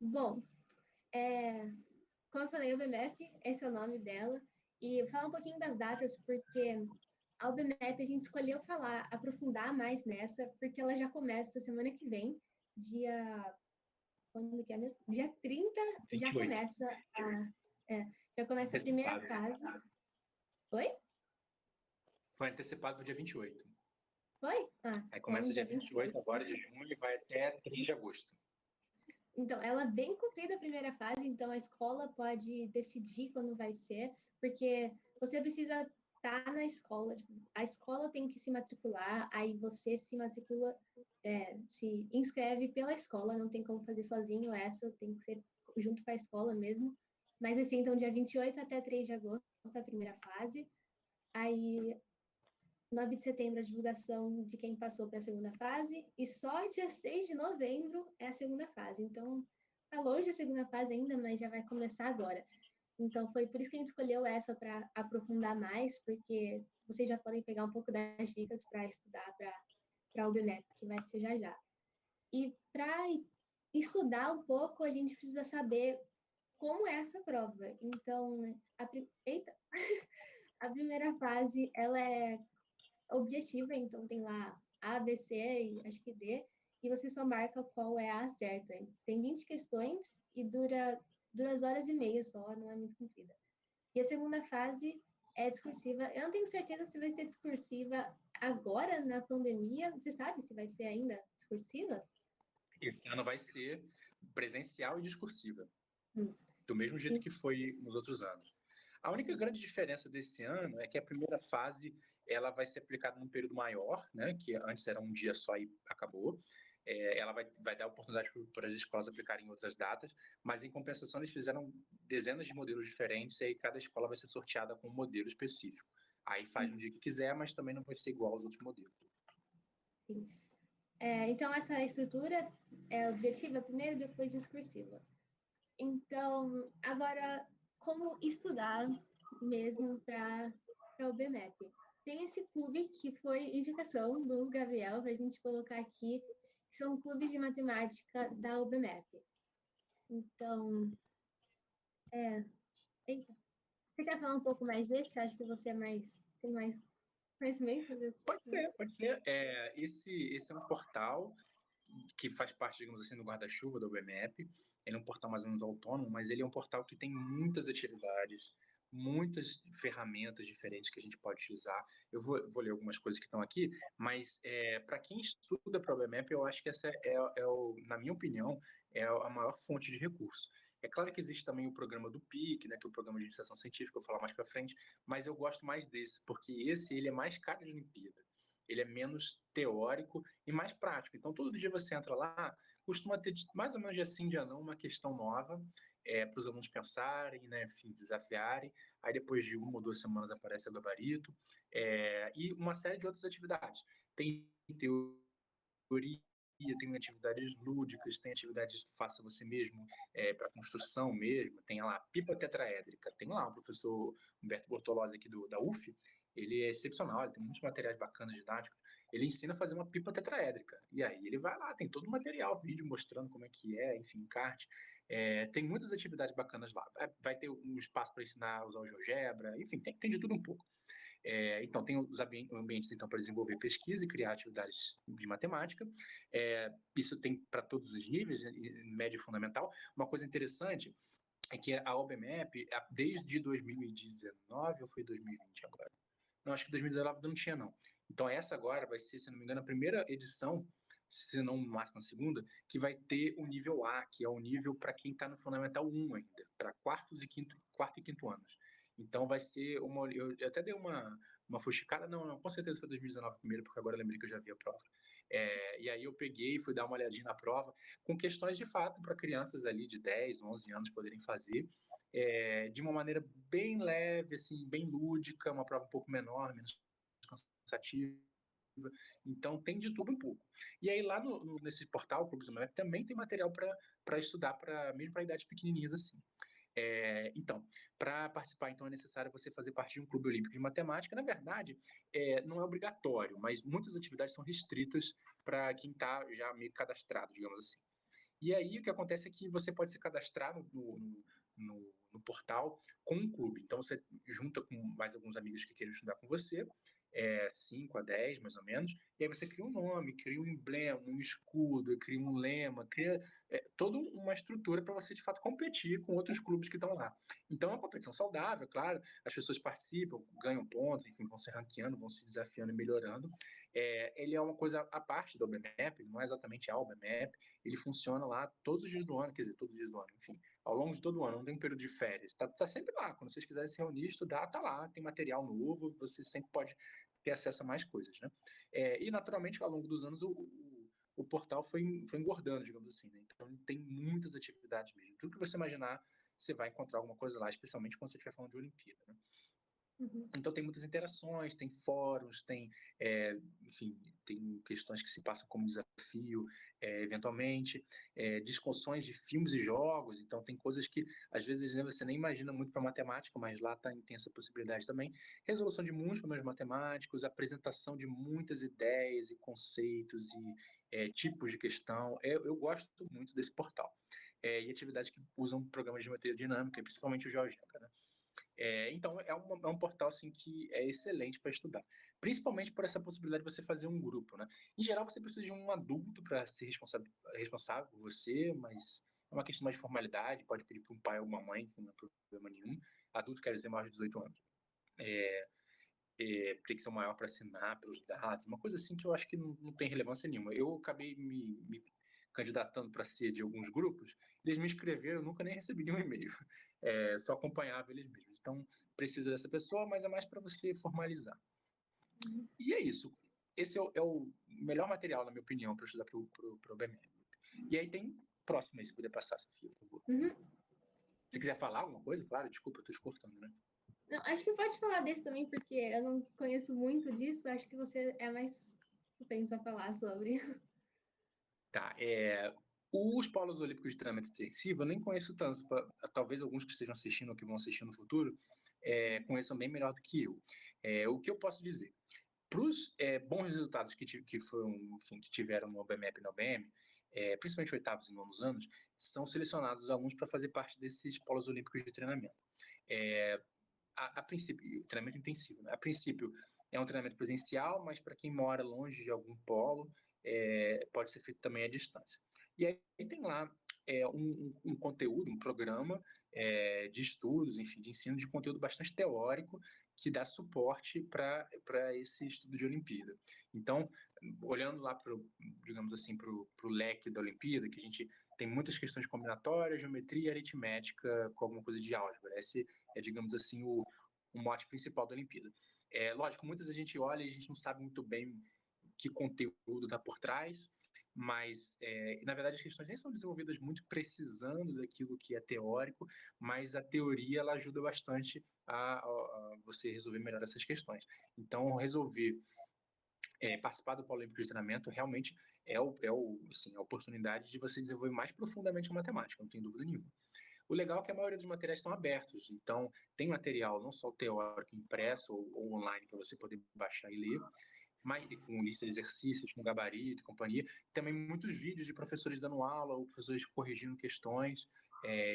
Bom, como eu falei, o BMEP, esse é o nome dela, e falar um pouquinho das datas, porque a UBMEP a gente escolheu aprofundar mais nessa, porque ela já começa semana que vem, quando que é mesmo? Dia 30 já 28. começa já começa a primeira fase. Oi? Foi antecipado para o dia 28. Foi? Aí Então, começa dia dia 28 agora de junho e vai até 3 de agosto. Então, ela é bem comprida a primeira fase, então a escola pode decidir quando vai ser, porque você precisa estar na escola, tipo, a escola tem que se matricular, aí você se matricula, se inscreve pela escola, não tem como fazer sozinho essa, tem que ser junto com a escola mesmo. Mas assim, então dia 28 até 3 de agosto a primeira fase, aí 9 de setembro a divulgação de quem passou para a segunda fase, e só dia 6 de novembro é a segunda fase. Então, tá longe a segunda fase ainda, mas já vai começar agora. Então, foi por isso que a gente escolheu essa para aprofundar mais, porque vocês já podem pegar um pouco das dicas para estudar para o BMEP, que vai ser já já. E para estudar um pouco, a gente precisa saber como é essa prova. Então, eita! A primeira fase, ela é objetiva, então tem lá A, B, C e acho que D, e você só marca qual é a certa. Tem 20 questões e dura 2 horas e meia só, não é muito comprida. E a segunda fase é discursiva. Eu não tenho certeza se vai ser discursiva agora, na pandemia. Você sabe se vai ser ainda discursiva? Esse ano vai ser presencial e discursiva, Hum. do mesmo jeito que foi nos outros anos. A única grande diferença desse ano é que a primeira fase ela vai ser aplicada num período maior, né, que antes era um dia só e acabou. Ela vai dar oportunidade para as escolas aplicarem em outras datas, mas em compensação eles fizeram dezenas de modelos diferentes e aí cada escola vai ser sorteada com um modelo específico. Aí faz no dia que quiser, mas também não vai ser igual aos outros modelos. Sim. Então, essa estrutura é objetiva primeiro, depois discursiva. Então, agora, como estudar mesmo para o BMAP? Tem esse clube que foi indicação do Gabriel, para a gente colocar aqui, que são clubes de matemática da UBMAP. Então, eita. Você quer falar um pouco mais desse? Acho que você tem mais conhecimento desse. Pode ser, pode ser. Esse é um portal que faz parte, digamos assim, do guarda-chuva do UBMAP. Ele é um portal mais ou menos autônomo, mas ele é um portal que tem muitas atividades, muitas ferramentas diferentes que a gente pode utilizar. Eu vou ler algumas coisas que estão aqui, mas para quem estuda para o UBMAP, eu acho que essa na minha opinião, é a maior fonte de recurso. É claro que existe também o programa do PIC, né, que é o programa de iniciação científica, eu vou falar mais para frente, mas eu gosto mais desse, porque ele é mais cara de Olimpíada. Ele é menos teórico e mais prático. Então, todo dia você entra lá, costuma ter mais ou menos dia sim, dia não, uma questão nova para os alunos pensarem, né, enfim, desafiarem. Aí, depois de 1 ou 2 semanas, aparece o gabarito. E uma série de outras atividades. Tem teoria, tem atividades lúdicas, tem atividades faça você mesmo, para construção mesmo, tem lá pipa tetraédrica, tem lá o professor Humberto Bortolozzi aqui da UF, ele é excepcional, ele tem muitos materiais bacanas didáticos, ele ensina a fazer uma pipa tetraédrica, e aí ele vai lá, tem todo o material, vídeo mostrando como é que enfim, encarte, tem muitas atividades bacanas lá, vai ter um espaço para ensinar a usar o GeoGebra, enfim, tem de tudo um pouco. Então, tem os ambientes então, para desenvolver pesquisa e criar atividades de matemática. Isso tem para todos os níveis, médio e fundamental. Uma coisa interessante é que a OBMAP, desde 2019, ou foi 2020 agora? Não, acho que 2019 não tinha, não. Então, essa agora vai ser, se não me engano, a primeira edição, se não no máximo a segunda, que vai ter o nível A, que é o nível para quem está no Fundamental 1 ainda, para quarto e quinto anos. Então vai ser uma. Eu até dei uma fuxicada, não, com certeza foi 2019 primeiro, porque agora eu lembrei que eu já vi a prova. E aí eu peguei e fui dar uma olhadinha na prova, com questões de fato para crianças ali de 10, 11 anos poderem fazer, de uma maneira bem leve, assim, bem lúdica, uma prova um pouco menor, menos cansativa. Então tem de tudo um pouco. E aí lá nesse portal, Clubes do MEP, também tem material para estudar, mesmo para idades pequenininhas assim. Então, para participar, então, é necessário você fazer parte de um clube olímpico de matemática. Na verdade, não é obrigatório, mas muitas atividades são restritas para quem está já meio cadastrado, digamos assim. E aí o que acontece é que você pode se cadastrar no portal com um clube. Então você junta com mais alguns amigos que queiram estudar com você, 5 a 10 mais ou menos, e aí você cria um nome, cria um emblema, um escudo, cria um lema, cria toda uma estrutura para você de fato competir com outros clubes que estão lá. Então é uma competição saudável, claro, as pessoas participam, ganham pontos, enfim, vão se ranqueando, vão se desafiando e melhorando. Ele é uma coisa à parte do OBMAP, não é exatamente a OBMAP, ele funciona lá todos os dias do ano, quer dizer, todos os dias do ano, enfim, ao longo de todo o ano, não tem um período de férias, tá sempre lá, quando vocês quiserem se reunir, estudar, tá lá, tem material novo, você sempre pode ter acesso a mais coisas, né? E naturalmente, ao longo dos anos, o portal foi engordando, digamos assim, né? Então tem muitas atividades mesmo, tudo que você imaginar, você vai encontrar alguma coisa lá, especialmente quando você estiver falando de Olimpíada, né? Uhum. Então tem muitas interações, tem fóruns, enfim, tem questões que se passam como desafio, eventualmente, discussões de filmes e jogos, então tem coisas que às vezes você nem imagina muito para matemática, mas lá tem essa possibilidade também. Resolução de muitos problemas matemáticos, apresentação de muitas ideias e conceitos e tipos de questão. Eu gosto muito desse portal. E atividades que usam programas de geometria dinâmica, principalmente o GeoGebra, né? Então, é um portal assim, que é excelente para estudar, principalmente por essa possibilidade de você fazer um grupo, né? Em geral, você precisa de um adulto para ser responsável por você, mas é uma questão mais de formalidade, pode pedir para um pai ou uma mãe, que não é problema nenhum. Adulto quer dizer mais de 18 anos. Tem que ser o maior para assinar pelos dados, uma coisa assim que eu acho que não tem relevância nenhuma. Eu acabei me candidatando para ser de alguns grupos, eles me inscreveram, eu nunca nem recebi nenhum e-mail, só acompanhava eles mesmos. Então, precisa dessa pessoa, mas é mais para você formalizar. E é isso. Esse é o melhor material, na minha opinião, para estudar para o BME. E aí tem próximo aí, se puder passar, Sofia, por favor. Se quiser falar alguma coisa, claro, desculpa, eu estou te cortando, né? Não, acho que pode falar desse também, porque eu não conheço muito disso, acho que você é mais propenso a falar sobre. Tá, os polos olímpicos de treinamento intensivo eu nem conheço tanto, talvez alguns que estejam assistindo ou que vão assistir no futuro conheçam bem melhor do que eu. O que eu posso dizer? Para os bons resultados que tiveram no BMEP e na OBM, principalmente oitavos e nonos anos, são selecionados os alunos para fazer parte desses polos olímpicos de treinamento. A princípio, treinamento intensivo, né? A princípio é um treinamento presencial, mas para quem mora longe de algum polo, pode ser feito também à distância. E aí tem lá um conteúdo, um programa de estudos, enfim, de ensino de conteúdo bastante teórico que dá suporte para esse estudo de Olimpíada. Então, olhando lá digamos assim, para o leque da Olimpíada, que a gente tem muitas questões combinatórias, geometria e aritmética com alguma coisa de álgebra. Esse digamos assim, o mote principal da Olimpíada. Lógico, muitas a gente olha e a gente não sabe muito bem que conteúdo está por trás, mas, na verdade, as questões nem são desenvolvidas muito precisando daquilo que é teórico, mas a teoria ela ajuda bastante a você resolver melhor essas questões. Então, resolver participar do Polo Olímpico de Treinamento realmente assim, a oportunidade de você desenvolver mais profundamente a matemática, não tem dúvida nenhuma. O legal é que a maioria dos materiais estão abertos, então tem material não só teórico impresso ou online para você poder baixar e ler, mas com lista de exercícios, com gabarito e companhia. Também muitos vídeos de professores dando aula ou professores corrigindo questões,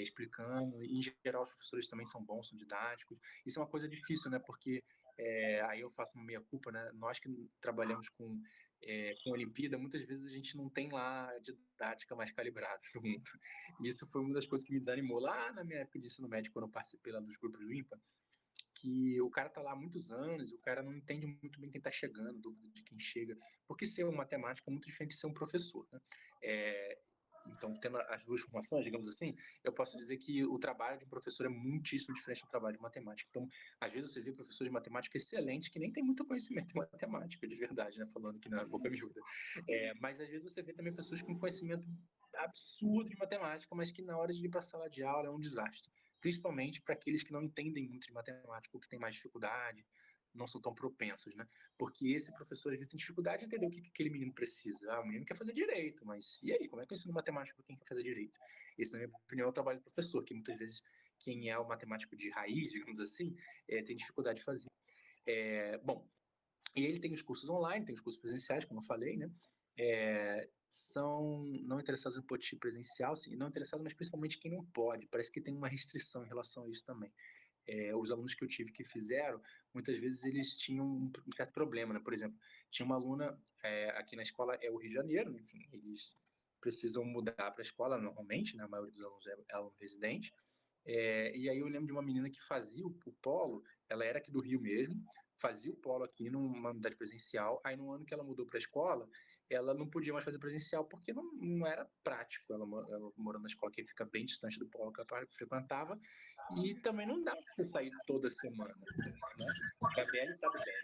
explicando. E, em geral, os professores também são bons, são didáticos. Isso é uma coisa difícil, né? Porque aí eu faço uma meia-culpa, né? Nós que trabalhamos com Olimpíada, muitas vezes a gente não tem lá a didática mais calibrada do mundo. E isso foi uma das coisas que me desanimou lá na minha época de ensino médio, quando eu participei lá dos grupos do IMPA, que o cara tá lá há muitos anos, o cara não entende muito bem quem tá chegando, dúvida de quem chega, porque ser um matemático é muito diferente de ser um professor, né? Então, tendo as duas formações, digamos assim, eu posso dizer que o trabalho de um professor é muitíssimo diferente do trabalho de matemática. Então, às vezes você vê professor de matemática excelente que nem tem muito conhecimento em matemática, de verdade, né? Falando aqui na boca miúda. Mas às vezes você vê também pessoas com conhecimento absurdo de matemática, mas que na hora de ir para a sala de aula é um desastre. Principalmente para aqueles que não entendem muito de matemática ou que têm mais dificuldade, não são tão propensos, né? Porque esse professor às vezes tem dificuldade de entender o que aquele menino precisa. O menino quer fazer direito, mas e aí? Como é que eu ensino matemática para quem quer fazer direito? Esse, na minha opinião, é o trabalho do professor, que muitas vezes quem é o matemático de raiz, digamos assim, tem dificuldade de fazer. Bom, e ele tem os cursos online, tem os cursos presenciais, como eu falei, né? São não interessados no POTI presencial, sim, não interessados, mas principalmente quem não pode. Parece que tem uma restrição em relação a isso também. Os alunos que eu tive que fizeram, muitas vezes eles tinham um certo problema, né? Por exemplo, tinha uma aluna aqui na escola, é o Rio de Janeiro, enfim, eles precisam mudar para a escola normalmente, né? A maioria dos alunos é aluno residente, e aí eu lembro de uma menina que fazia o polo, ela era aqui do Rio mesmo, fazia o polo aqui numa unidade presencial, aí no ano que ela mudou para a escola, ela não podia mais fazer presencial porque não era prático, ela morando na escola que fica bem distante do polo que ela frequentava, e também não dá para você sair toda semana, né? A Gabriele sabe bem,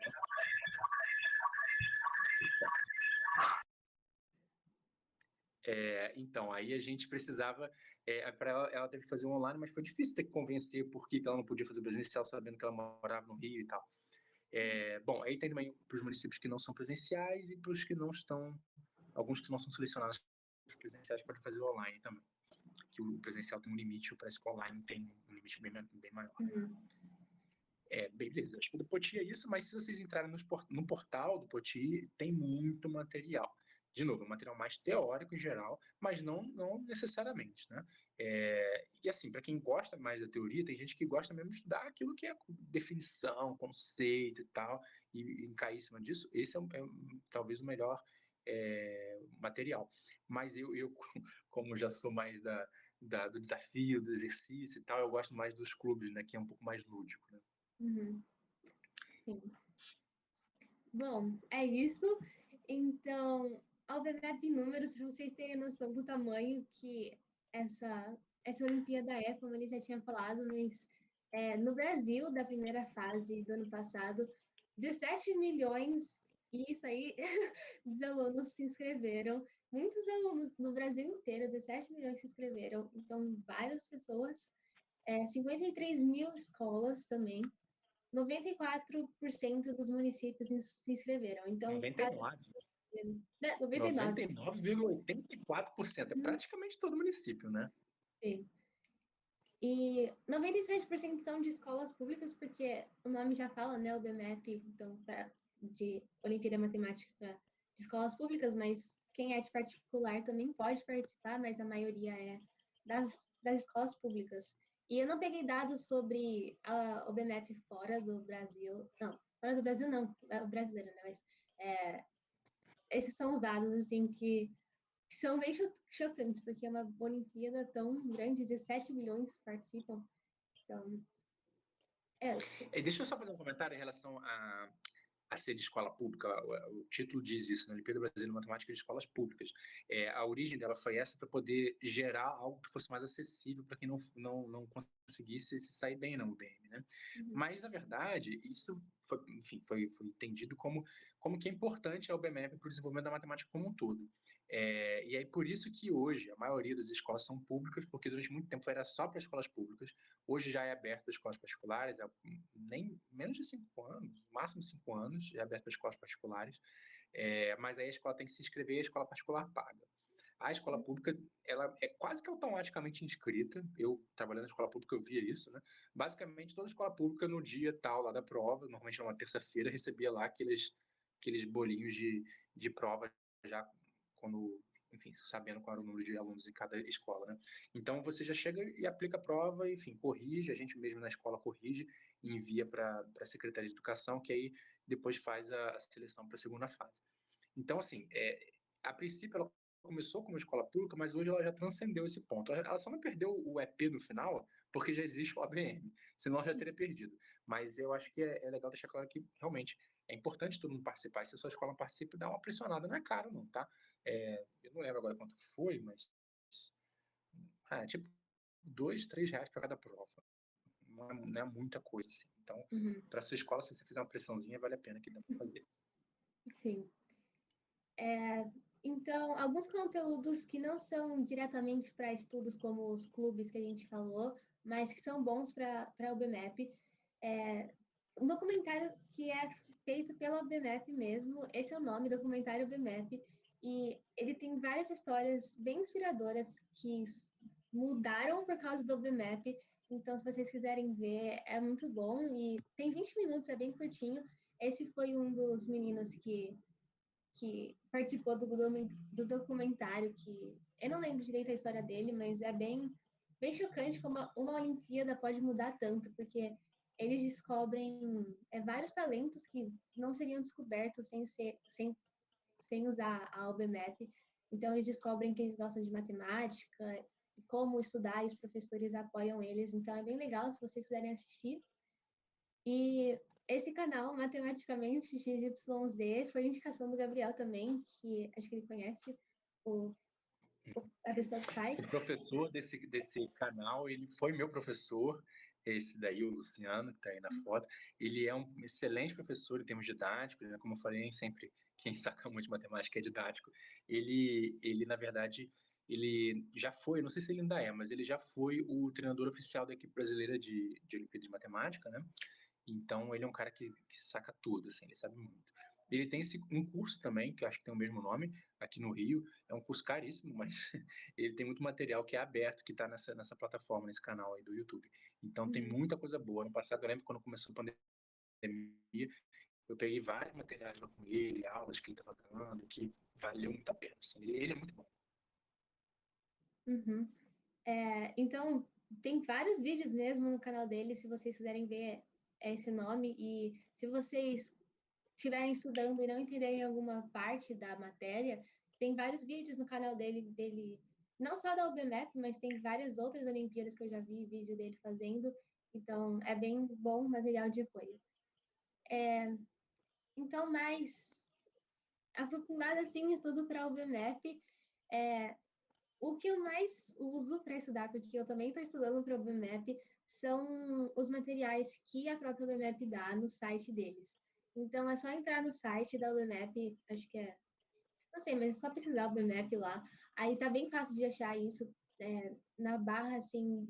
né? Então, aí a gente precisava, para ela teve que fazer um online, mas foi difícil ter que convencer por que ela não podia fazer presencial, sabendo que ela morava no Rio e tal. Bom, aí tem também para os municípios que não são presenciais e para os que não estão, alguns que não são selecionados para os presenciais podem fazer online também. Que o presencial tem um limite, parece que o online tem um limite bem maior. Beleza, acho que do Poti é isso, mas se vocês entrarem no portal do Poti, tem muito material. De novo, é um material mais teórico em geral, mas não necessariamente, né? E assim, para quem gosta mais da teoria, tem gente que gosta mesmo de estudar aquilo que é definição, conceito e tal, e cair em cima disso, esse é talvez o melhor material. Mas eu, como já sou mais do desafio, do exercício e tal, eu gosto mais dos clubes, né? Que é um pouco mais lúdico, né? Sim. Bom, é isso. Então, a OBMEP em números, para vocês terem noção do tamanho que essa Olimpíada é, como ele já tinha falado, mas no Brasil, da primeira fase do ano passado, 17 milhões, e isso aí, de alunos se inscreveram. Muitos alunos no Brasil inteiro, 17 milhões se inscreveram. Então, várias pessoas, 53 mil escolas também. 94% dos municípios se inscreveram. Então, quase. 99. Né? 99. 99,84%. É praticamente todo município, né? Sim. E 97% são de escolas públicas, porque o nome já fala, né? O BMEP, então, de Olimpíada Matemática de escolas públicas, mas quem é de particular também pode participar, mas a maioria é das escolas públicas. E eu não peguei dados sobre o BMEP fora do Brasil. Não, fora do Brasil não, é o brasileiro, né? Mas esses são os dados, assim, que são bem chocantes, porque é uma Olimpíada tão grande, 17 milhões participam. Então, Deixa eu só fazer um comentário em relação a ser de escola pública. O título diz isso, na Olimpíada Brasileira de Matemática de Escolas Públicas. A origem dela foi essa para poder gerar algo que fosse mais acessível para quem não conseguisse se sair bem na UBM, né? Mas, na verdade, isso foi, enfim, foi entendido como que é importante a UBMEP para o desenvolvimento da matemática como um todo. E aí, por isso que hoje a maioria das escolas são públicas, porque durante muito tempo era só para escolas públicas. Hoje já é aberto para escolas particulares, nem menos de 5 anos, máximo 5 anos, é aberto para escolas particulares, mas aí a escola tem que se inscrever e a escola particular paga. A escola pública, ela é quase que automaticamente inscrita. Eu, trabalhando na escola pública, eu via isso, né? Basicamente, toda escola pública, no dia tal lá da prova, normalmente numa terça-feira, recebia lá aqueles bolinhos de prova já quando, enfim, sabendo qual era o número de alunos em cada escola, né? Então, você já chega e aplica a prova, enfim, corrige, a gente mesmo na escola corrige e envia para a Secretaria de Educação, que aí depois faz a seleção para a segunda fase. Então, assim, a princípio ela começou como escola pública, mas hoje ela já transcendeu esse ponto. Ela só não perdeu o EP no final, porque já existe o ABM, senão ela já teria perdido. Mas eu acho que é legal deixar claro que realmente é importante todo mundo participar. E se a sua escola não participa, dá uma pressionada, não é caro não, tá? Eu não lembro agora quanto foi, mas tipo R$2, R$3 para cada prova. Não é muita coisa, assim. Então, para sua escola, se você fizer uma pressãozinha, vale a pena que dá para fazer. Sim. Então, alguns conteúdos que não são diretamente para estudos como os clubes que a gente falou, mas que são bons para o BMEP. Um documentário que é feito pela BMEP mesmo, esse é o nome, documentário BMEP, e ele tem várias histórias bem inspiradoras que mudaram por causa do BMEP. Então, se vocês quiserem ver, é muito bom e tem 20 minutos, é bem curtinho. Esse foi um dos meninos que participou do documentário, que eu não lembro direito a história dele, mas é bem chocante como uma Olimpíada pode mudar tanto, porque eles descobrem vários talentos que não seriam descobertos sem usar a OBMEP. Então, eles descobrem que eles gostam de matemática, como estudar, e os professores apoiam eles. Então, é bem legal se vocês quiserem assistir. E esse canal, Matematicamente XYZ, foi indicação do Gabriel também, que acho que ele conhece a pessoa que faz. O professor desse canal, ele foi meu professor, esse daí, o Luciano, que está aí na foto. Ele é um excelente professor em termos didáticos, né? Como eu falei, sempre quem saca muito de matemática é didático. Ele na verdade, ele já foi, não sei se ele ainda é, mas ele já foi o treinador oficial da equipe brasileira de Olimpíada de Matemática, né? Então, ele é um cara que saca tudo, assim, ele sabe muito. Ele tem um curso também, que eu acho que tem o mesmo nome, aqui no Rio. É um curso caríssimo, mas ele tem muito material que é aberto, que está nessa plataforma, nesse canal aí do YouTube. Então, tem muita coisa boa. No passado, eu lembro quando começou a pandemia, eu peguei vários materiais lá com ele, aulas que ele estava dando, que valeu muito a pena. Assim. Ele é muito bom. Então, tem vários vídeos mesmo no canal dele, se vocês quiserem ver esse nome. E se vocês estiverem estudando e não entenderem alguma parte da matéria, tem vários vídeos no canal dele não só da UBMEP, mas tem várias outras Olimpíadas que eu já vi vídeo dele fazendo. Então, é bem bom material de apoio. Então, mais aprofundado assim em estudo para o BMAP, o que eu mais uso para estudar, porque eu também estou estudando para o BMAP, são os materiais que a própria BMAP dá no site deles. Então, é só entrar no site da BMAP, acho que não sei, mas é só pesquisar o BMAP lá. Aí tá bem fácil de achar isso. Na barra, assim,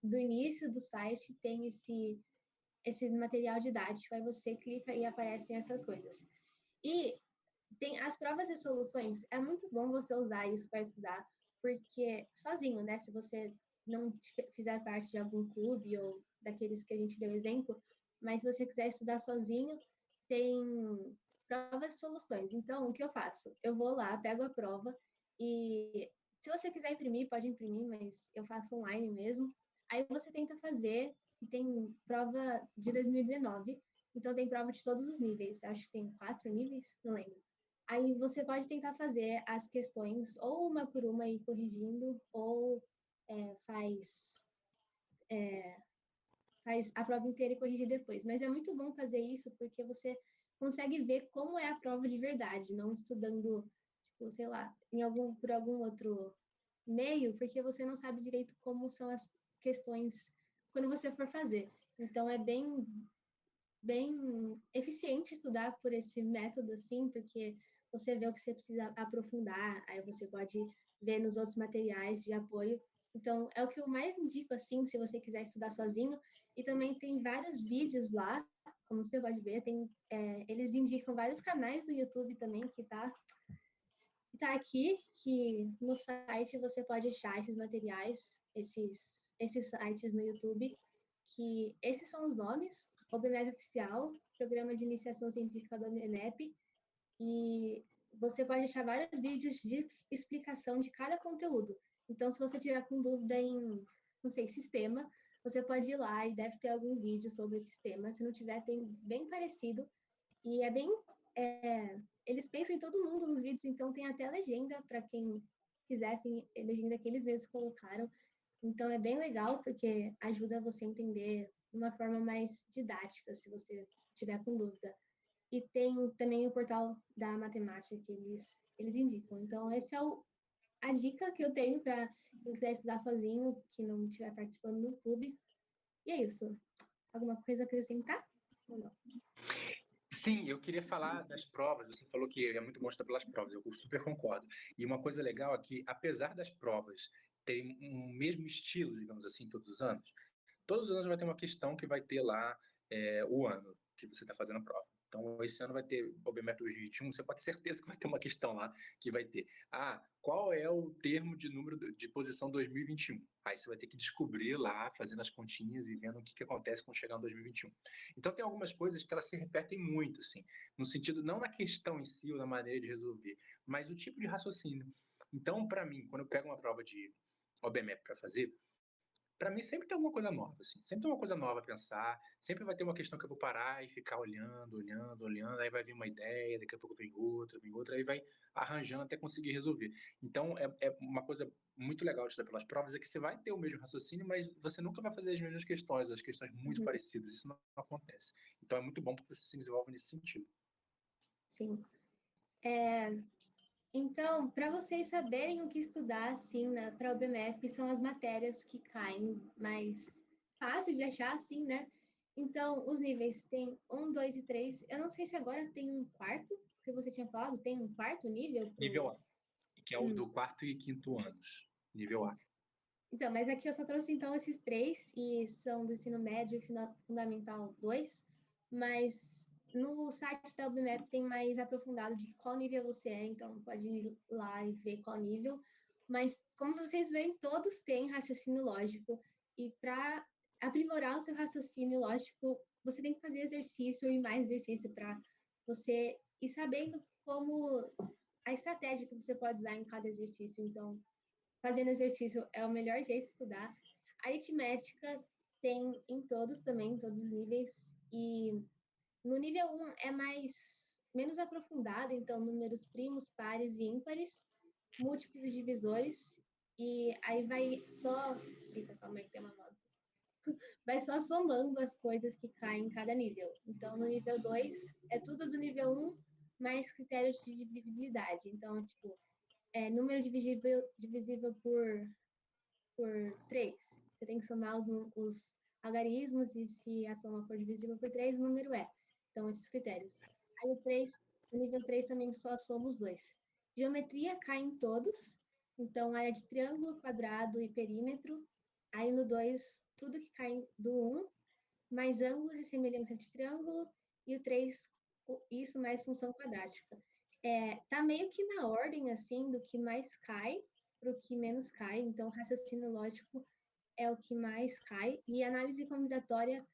do início do site tem esse material didático, aí você clica e aparecem essas coisas. E tem as provas e soluções, é muito bom você usar isso para estudar, porque sozinho, né? Se você não fizer parte de algum clube ou daqueles que a gente deu exemplo, mas se você quiser estudar sozinho, tem provas e soluções. Então, o que eu faço? Eu vou lá, pego a prova e se você quiser imprimir, pode imprimir, mas eu faço online mesmo. Aí você tenta fazer, e tem prova de 2019, então tem prova de todos os níveis. Acho que tem 4 níveis, não lembro. Aí você pode tentar fazer as questões ou uma por uma e ir corrigindo, ou faz a prova inteira e corrige depois. Mas é muito bom fazer isso porque você consegue ver como é a prova de verdade, não estudando, tipo, sei lá, por algum outro meio, porque você não sabe direito como são as questões quando você for fazer. Então é bem eficiente estudar por esse método assim, porque você vê o que você precisa aprofundar, aí você pode ver nos outros materiais de apoio. Então, é o que eu mais indico, assim, se você quiser estudar sozinho. E também tem vários vídeos lá, como você pode ver, eles indicam vários canais do YouTube também, que tá aqui, que no site você pode achar esses materiais, esses sites no YouTube, que esses são os nomes: o BMEP Oficial, Programa de Iniciação Científica do BMEP, e você pode achar vários vídeos de explicação de cada conteúdo. Então, se você tiver com dúvida em, não sei, sistema, você pode ir lá e deve ter algum vídeo sobre esse sistema. Se não tiver, tem bem parecido. E eles pensam em todo mundo nos vídeos, então tem até legenda para quem quisesse, legenda que eles mesmos colocaram. Então é bem legal, porque ajuda você a entender de uma forma mais didática, se você tiver com dúvida. E tem também o portal da matemática que eles indicam. Então, essa é a dica que eu tenho para quem quiser estudar sozinho, que não estiver participando do clube. E é isso. Alguma coisa a acrescentar? Ou não? Sim, eu queria falar das provas. Você falou que é muito bom estudar pelas provas, eu super concordo. E uma coisa legal é que, apesar das provas terem um mesmo estilo, digamos assim, todos os anos vai ter uma questão que vai ter lá o ano que você está fazendo a prova. Então, esse ano vai ter o BMEP 2021, você pode ter certeza que vai ter uma questão lá que vai ter. Qual é o termo de número de posição 2021? Aí você vai ter que descobrir lá, fazendo as continhas e vendo o que acontece quando chegar em 2021. Então, tem algumas coisas que elas se repetem muito, assim, no sentido, não na questão em si ou na maneira de resolver, mas o tipo de raciocínio. Então, para mim, quando eu pego uma prova de OBMEP para fazer, para mim sempre tem alguma coisa nova, assim, sempre tem uma coisa nova a pensar, sempre vai ter uma questão que eu vou parar e ficar olhando, aí vai vir uma ideia, daqui a pouco vem outra, aí vai arranjando até conseguir resolver. Então, é uma coisa muito legal de estudar pelas provas, é que você vai ter o mesmo raciocínio, mas você nunca vai fazer as mesmas questões, as questões muito parecidas, isso não acontece. Então, é muito bom porque você se desenvolve nesse sentido. Sim. Então, para vocês saberem o que estudar, assim, né, para o BMEP, são as matérias que caem mais fáceis de achar, assim, né? Então, os níveis tem 1, 2 e 3. Eu não sei se agora tem um quarto, se você tinha falado, tem um quarto nível Nível A, que é o do quarto e quinto anos, nível A. Então, mas aqui eu só trouxe, então, esses 3, e são do ensino médio e fundamental 2, mas no site da UBMEP tem mais aprofundado de qual nível você é, então pode ir lá e ver qual nível. Mas, como vocês veem, todos têm raciocínio lógico, e para aprimorar o seu raciocínio lógico, você tem que fazer exercício e mais exercício para você ir sabendo como a estratégia que você pode usar em cada exercício. Então, fazendo exercício é o melhor jeito de estudar. A aritmética tem em todos também, em todos os níveis. E no nível 1 é menos aprofundado, então números primos, pares e ímpares, múltiplos e divisores. E aí vai só... Eita, calma aí que tem uma moto. vai só somando as coisas que caem em cada nível. Então, no nível 2, é tudo do nível 1, mais critérios de divisibilidade. Então, tipo, número divisível por 3. Você tem que somar os algarismos e se a soma for divisível por 3, o número é. Então, esses critérios. Aí no nível 3 também só soma os dois. Geometria cai em todos. Então, área de triângulo, quadrado e perímetro. Aí no 2, tudo que cai do 1, mais ângulos e semelhança de triângulo. E o 3, isso mais função quadrática. Tá meio que na ordem, assim, do que mais cai para o que menos cai. Então, raciocínio lógico é o que mais cai. E análise combinatória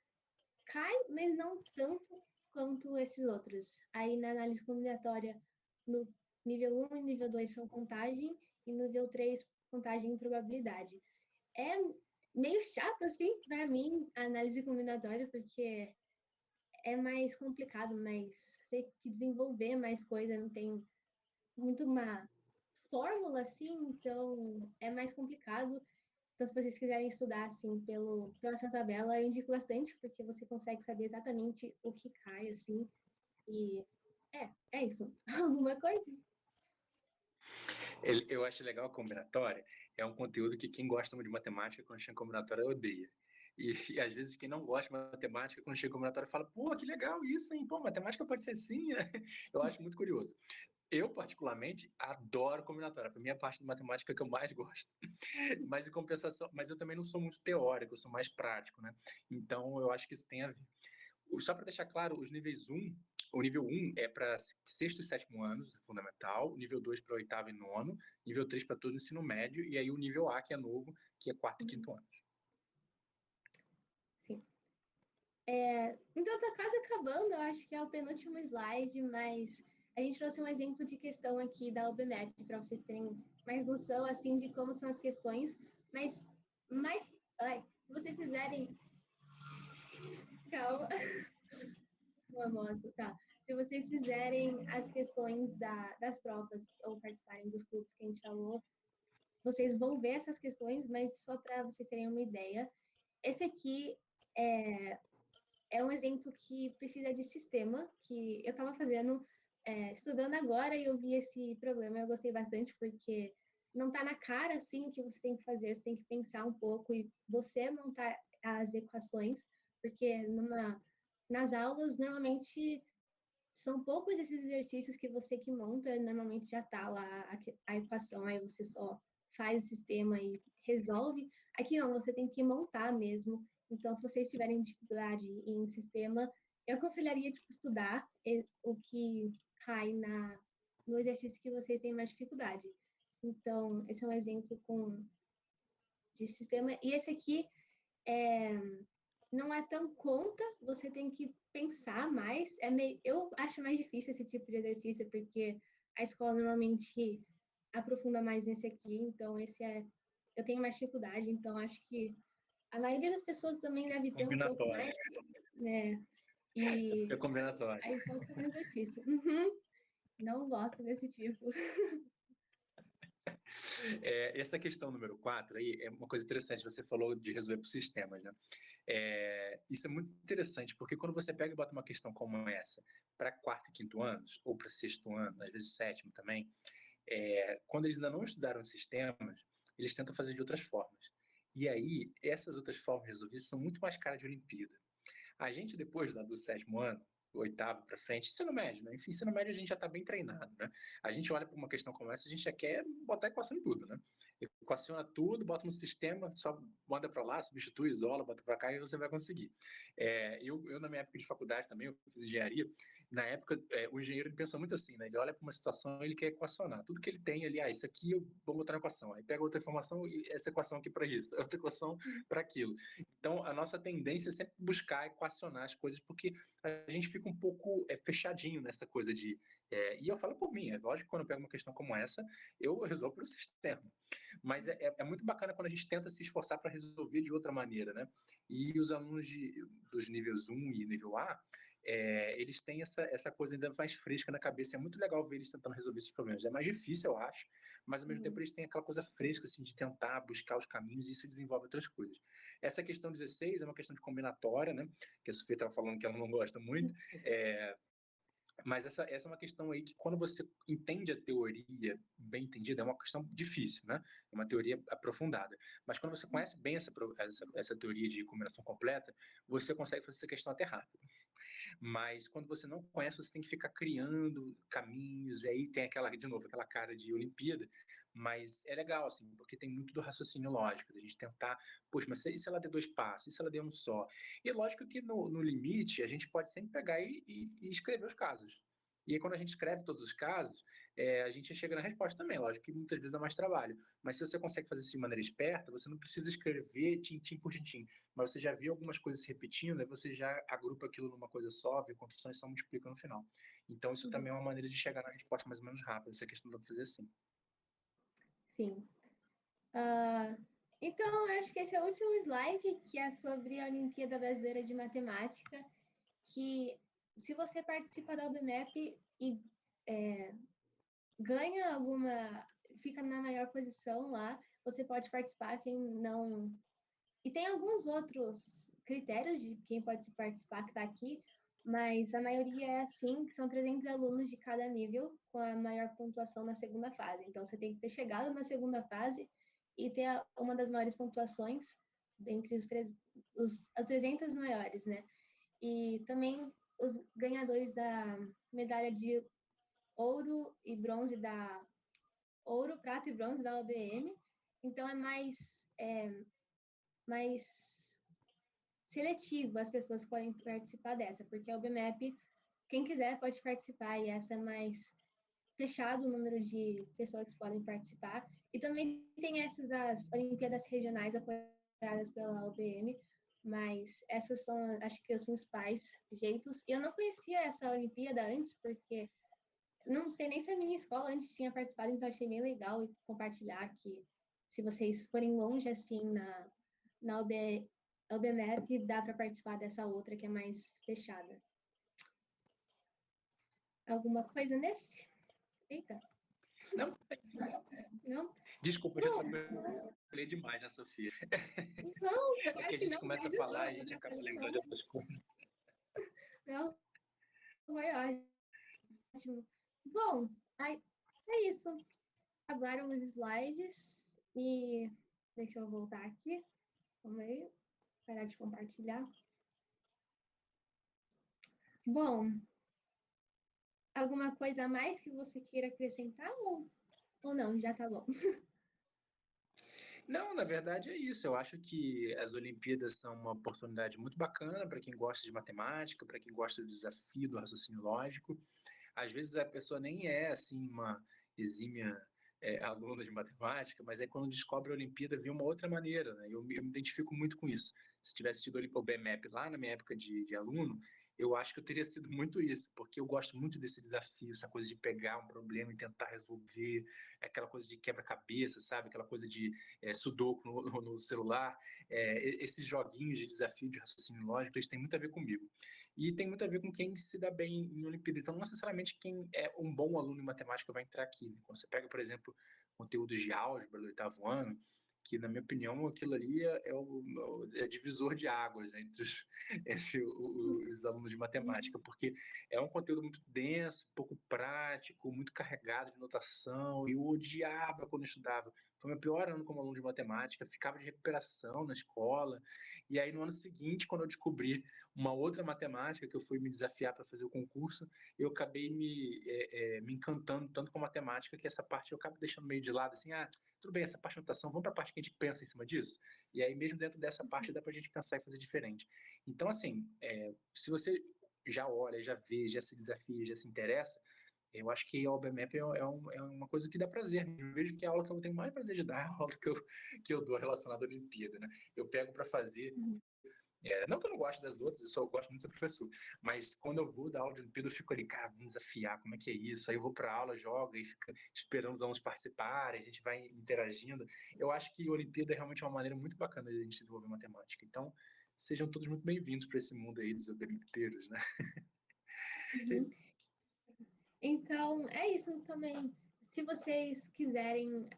cai, mas não tanto quanto esses outros. Aí, na análise combinatória, no nível 1 e nível 2 são contagem, e no nível 3, contagem e probabilidade. É meio chato, assim, para mim, a análise combinatória, porque é mais complicado, mas tem que desenvolver mais coisa, não tem muito uma fórmula, assim, então é mais complicado. Então, se vocês quiserem estudar, assim, pela essa tabela, eu indico bastante, porque você consegue saber exatamente o que cai, assim, e é isso. Alguma coisa? Eu acho legal a combinatória, é um conteúdo que quem gosta muito de matemática, quando chega em combinatória, odeia. E às vezes quem não gosta de matemática, quando chega em combinatória, fala, pô, que legal isso, hein? Pô, matemática pode ser assim, né? Eu acho muito curioso. Eu, particularmente, adoro combinatória. Para mim, é a parte de matemática que eu mais gosto. Mas, em compensação, mas eu também não sou muito teórico, eu sou mais prático, né? Então, eu acho que isso tem a ver. Só para deixar claro, os níveis 1, o nível 1 é para sexto e sétimo anos, fundamental, o nível 2 para oitavo e nono, nível 3 para todo o ensino médio, e aí o nível A, que é novo, que é quarto e quinto anos. Sim. Então, tá quase acabando, eu acho que é o penúltimo slide, mas a gente trouxe um exemplo de questão aqui da UBMAP para vocês terem mais noção, assim, de como são as questões, mas se vocês fizerem... Calma. Uma moto, tá. Se vocês fizerem as questões das provas ou participarem dos clubes que a gente falou, vocês vão ver essas questões, mas só para vocês terem uma ideia. Esse aqui é um exemplo que precisa de sistema, que eu estava fazendo, estudando agora e eu vi esse problema, eu gostei bastante, porque não está na cara, assim, o que você tem que fazer, você tem que pensar um pouco e você montar as equações, porque nas aulas, normalmente, são poucos esses exercícios que você que monta, normalmente já está lá a equação, aí você só faz o sistema e resolve. Aqui não, você tem que montar mesmo. Então, se vocês tiverem dificuldade em sistema, eu aconselharia tipo, estudar o que cai no exercício que vocês têm mais dificuldade. Então, esse é um exemplo de sistema. E esse aqui não é tão conta, você tem que pensar mais. Eu acho mais difícil esse tipo de exercício, porque a escola normalmente aprofunda mais nesse aqui, então eu tenho mais dificuldade, então acho que a maioria das pessoas também deve ter um pouco Combinatória. mais, né? E É combinatória. aí estão fazendo exercício. Uhum. Não gosto desse tipo. Essa questão número 4 aí é uma coisa interessante, você falou de resolver por sistemas, né? Isso é muito interessante, porque quando você pega e bota uma questão como essa para quarto e quinto anos, ou para sexto ano, às vezes sétimo também, quando eles ainda não estudaram sistemas, eles tentam fazer de outras formas. E aí, essas outras formas de resolver são muito mais caras de Olimpíada. A gente, depois do sétimo ano, oitavo para frente, ensino médio, né? Enfim, ensino médio a gente já está bem treinado, né? A gente olha para uma questão como essa, a gente já quer botar equação em tudo, né? Equaciona tudo, bota no sistema, só manda para lá, substitui, isola, bota para cá e você vai conseguir. Eu, na minha época de faculdade também, eu fiz engenharia, na época, o engenheiro ele pensa muito assim, né? Ele olha para uma situação e ele quer equacionar. Tudo que ele tem ali, isso aqui eu vou botar na equação. Aí pega outra informação e essa equação aqui para isso, outra equação para aquilo. Então, a nossa tendência é sempre buscar equacionar as coisas, porque a gente fica um pouco fechadinho nessa coisa de... e eu falo por mim, é lógico que quando eu pego uma questão como essa, eu resolvo pelo sistema. Mas é muito bacana quando a gente tenta se esforçar para resolver de outra maneira, né? E os alunos dos níveis 1 e nível A, eles têm essa coisa ainda mais fresca na cabeça. É muito legal ver eles tentando resolver esses problemas. É mais difícil, eu acho, mas ao mesmo tempo eles têm aquela coisa fresca assim, de tentar buscar os caminhos e isso desenvolve outras coisas. Essa questão 16 é uma questão de combinatória, né? Que a Sofia estava falando que ela não gosta muito. Mas essa é uma questão aí que, quando você entende a teoria bem entendida, é uma questão difícil, né? É uma teoria aprofundada. Mas quando você conhece bem essa teoria de combinação completa, você consegue fazer essa questão até rápido. Mas quando você não conhece, você tem que ficar criando caminhos, e aí tem de novo, aquela cara de Olimpíada, mas é legal, assim, porque tem muito do raciocínio lógico, da gente tentar, poxa, mas e se ela der 2 passos, e se ela der um só? E é lógico que no limite, a gente pode sempre pegar e escrever os casos. E aí, quando a gente escreve todos os casos, a gente chega na resposta também. Lógico que muitas vezes dá mais trabalho, mas se você consegue fazer isso de maneira esperta, você não precisa escrever tintim por tintim, mas você já viu algumas coisas se repetindo, aí você já agrupa aquilo numa coisa só, vê quantas são e só multiplica no final. Então, isso também é uma maneira de chegar na resposta mais ou menos rápida, essa questão dá para fazer assim. Sim. Então, acho que esse é o último slide, que é sobre a Olimpíada Brasileira de Matemática, que se você participa da UBMEP e ganha fica na maior posição lá, você pode participar, quem não... E tem alguns outros critérios de quem pode participar que está aqui, mas a maioria é assim, são 300 alunos de cada nível, com a maior pontuação na segunda fase. Então, você tem que ter chegado na segunda fase e ter uma das maiores pontuações dentre as 300 maiores, né? E também os ganhadores da medalha de ouro e bronze ouro, prata e bronze da OBM. Então, é mais seletivo as pessoas que podem participar dessa, porque a OBMEP, quem quiser pode participar, e essa é mais fechado o número de pessoas que podem participar. E também tem essas das Olimpíadas Regionais apoiadas pela OBM, mas essas são, acho que, os principais jeitos. E eu não conhecia essa Olimpíada antes, porque não sei nem se a minha escola antes tinha participado, então achei bem legal compartilhar que, se vocês forem longe assim na OBMEP, dá para participar dessa outra que é mais fechada. Alguma coisa nesse? Eita. Não? Não? Desculpa, eu já falei demais, né, Sofia? Não, É que a gente começa a falar e a gente acaba lembrando de outras coisas. Não, foi ótimo. Bom, é isso. Acabaram os slides e deixa eu voltar aqui. Calma aí, parar de compartilhar. Bom, alguma coisa a mais que você queira acrescentar ou não? Já tá bom. Não, na verdade é isso. Eu acho que as Olimpíadas são uma oportunidade muito bacana para quem gosta de matemática, para quem gosta do desafio do raciocínio lógico. Às vezes a pessoa nem é assim uma exímia aluna de matemática, mas aí quando descobre a Olimpíada vê uma outra maneira, né? Eu me identifico muito com isso. Se tivesse tido o BMEP lá na minha época de aluno, eu acho que eu teria sido muito isso, porque eu gosto muito desse desafio, essa coisa de pegar um problema e tentar resolver, aquela coisa de quebra-cabeça, sabe? Aquela coisa de sudoku no celular. Esses joguinhos de desafio de raciocínio lógico, eles têm muito a ver comigo. E tem muito a ver com quem se dá bem em Olimpíada. Então, não necessariamente quem é um bom aluno em matemática vai entrar aqui, né? Quando você pega, por exemplo, conteúdos de álgebra do 8º ano, que, na minha opinião, aquilo ali é o divisor de águas entre os alunos de matemática, porque é um conteúdo muito denso, pouco prático, muito carregado de notação, e eu odiava quando eu estudava. Foi meu pior ano como aluno de matemática, ficava de recuperação na escola, e aí no ano seguinte, quando eu descobri uma outra matemática que eu fui me desafiar para fazer o concurso, eu acabei me encantando tanto com matemática que essa parte eu acabo deixando meio de lado, assim, tudo bem, essa parte de notação, vamos para a parte que a gente pensa em cima disso? E aí mesmo dentro dessa parte dá para a gente pensar e fazer diferente. Então, assim, se você já olha, já vê, já se desafia, já se interessa, eu acho que a OBMEP é uma coisa que dá prazer. Eu vejo que a aula que eu tenho mais prazer de dar é a aula que eu dou relacionada à Olimpíada, né? Eu pego para fazer não que eu não goste das outras, eu só gosto muito de ser professor, mas quando eu vou dar aula de Olimpíada, eu fico ali, cara, vamos desafiar, como é que é isso? Aí eu vou para a aula, jogo e fica esperando os alunos participarem, a gente vai interagindo. Eu acho que a Olimpíada é realmente uma maneira muito bacana de a gente desenvolver matemática. Então, sejam todos muito bem-vindos para esse mundo aí dos olimpíadas, né? Uhum. Então, é isso também. Se vocês quiserem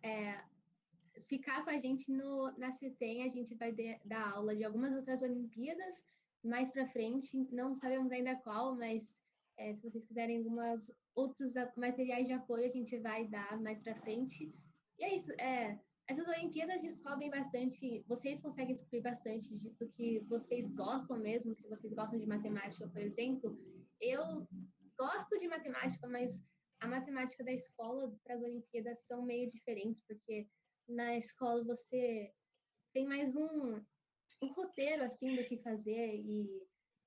ficar com a gente na CETEM, a gente vai dar aula de algumas outras Olimpíadas mais para frente. Não sabemos ainda qual, mas se vocês quiserem alguns outros materiais de apoio, a gente vai dar mais para frente. E é isso. Essas Olimpíadas descobrem bastante, vocês conseguem descobrir bastante do que vocês gostam mesmo, se vocês gostam de matemática, por exemplo. Eu gosto de matemática, mas a matemática da escola para as Olimpíadas são meio diferentes, porque na escola você tem mais um roteiro assim do que fazer e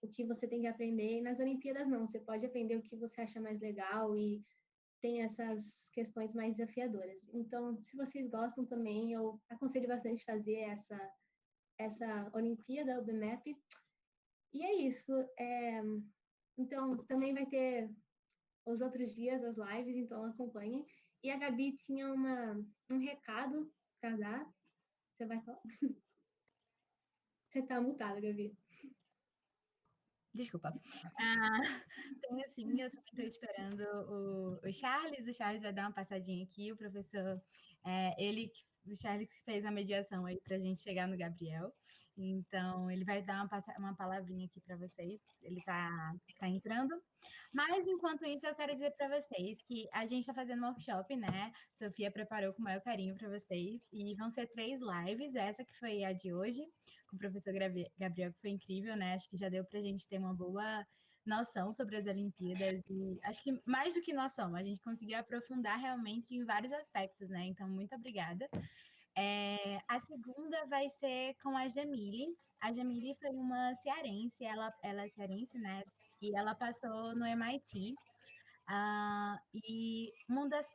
o que você tem que aprender. E nas Olimpíadas não, você pode aprender o que você acha mais legal e tem essas questões mais desafiadoras. Então, se vocês gostam também, eu aconselho bastante fazer essa Olimpíada, o BMAP. E é isso. Então, também vai ter os outros dias as lives, então acompanhem. E a Gabi tinha um recado para dar. Você vai falar? Você tá mutada, Gabi. Desculpa. Tem assim, eu também estou esperando o Charles. O Charles vai dar uma passadinha aqui. O professor, o Charles que fez a mediação aí para a gente chegar no Gabriel. Então, ele vai dar uma palavrinha aqui para vocês. Ele tá entrando. Mas, enquanto isso, eu quero dizer para vocês que a gente está fazendo um workshop, né? Sofia preparou com o maior carinho para vocês. E vão ser 3 lives. Essa que foi a de hoje, com o professor Gabriel, que foi incrível, né? Acho que já deu para a gente ter uma boa noção sobre as Olimpíadas. E acho que mais do que noção, a gente conseguiu aprofundar realmente em vários aspectos, né? Então, muito obrigada. A segunda vai ser com a Jamile. A Jamile foi uma cearense, ela é cearense, né? E ela passou no MIT. E uma das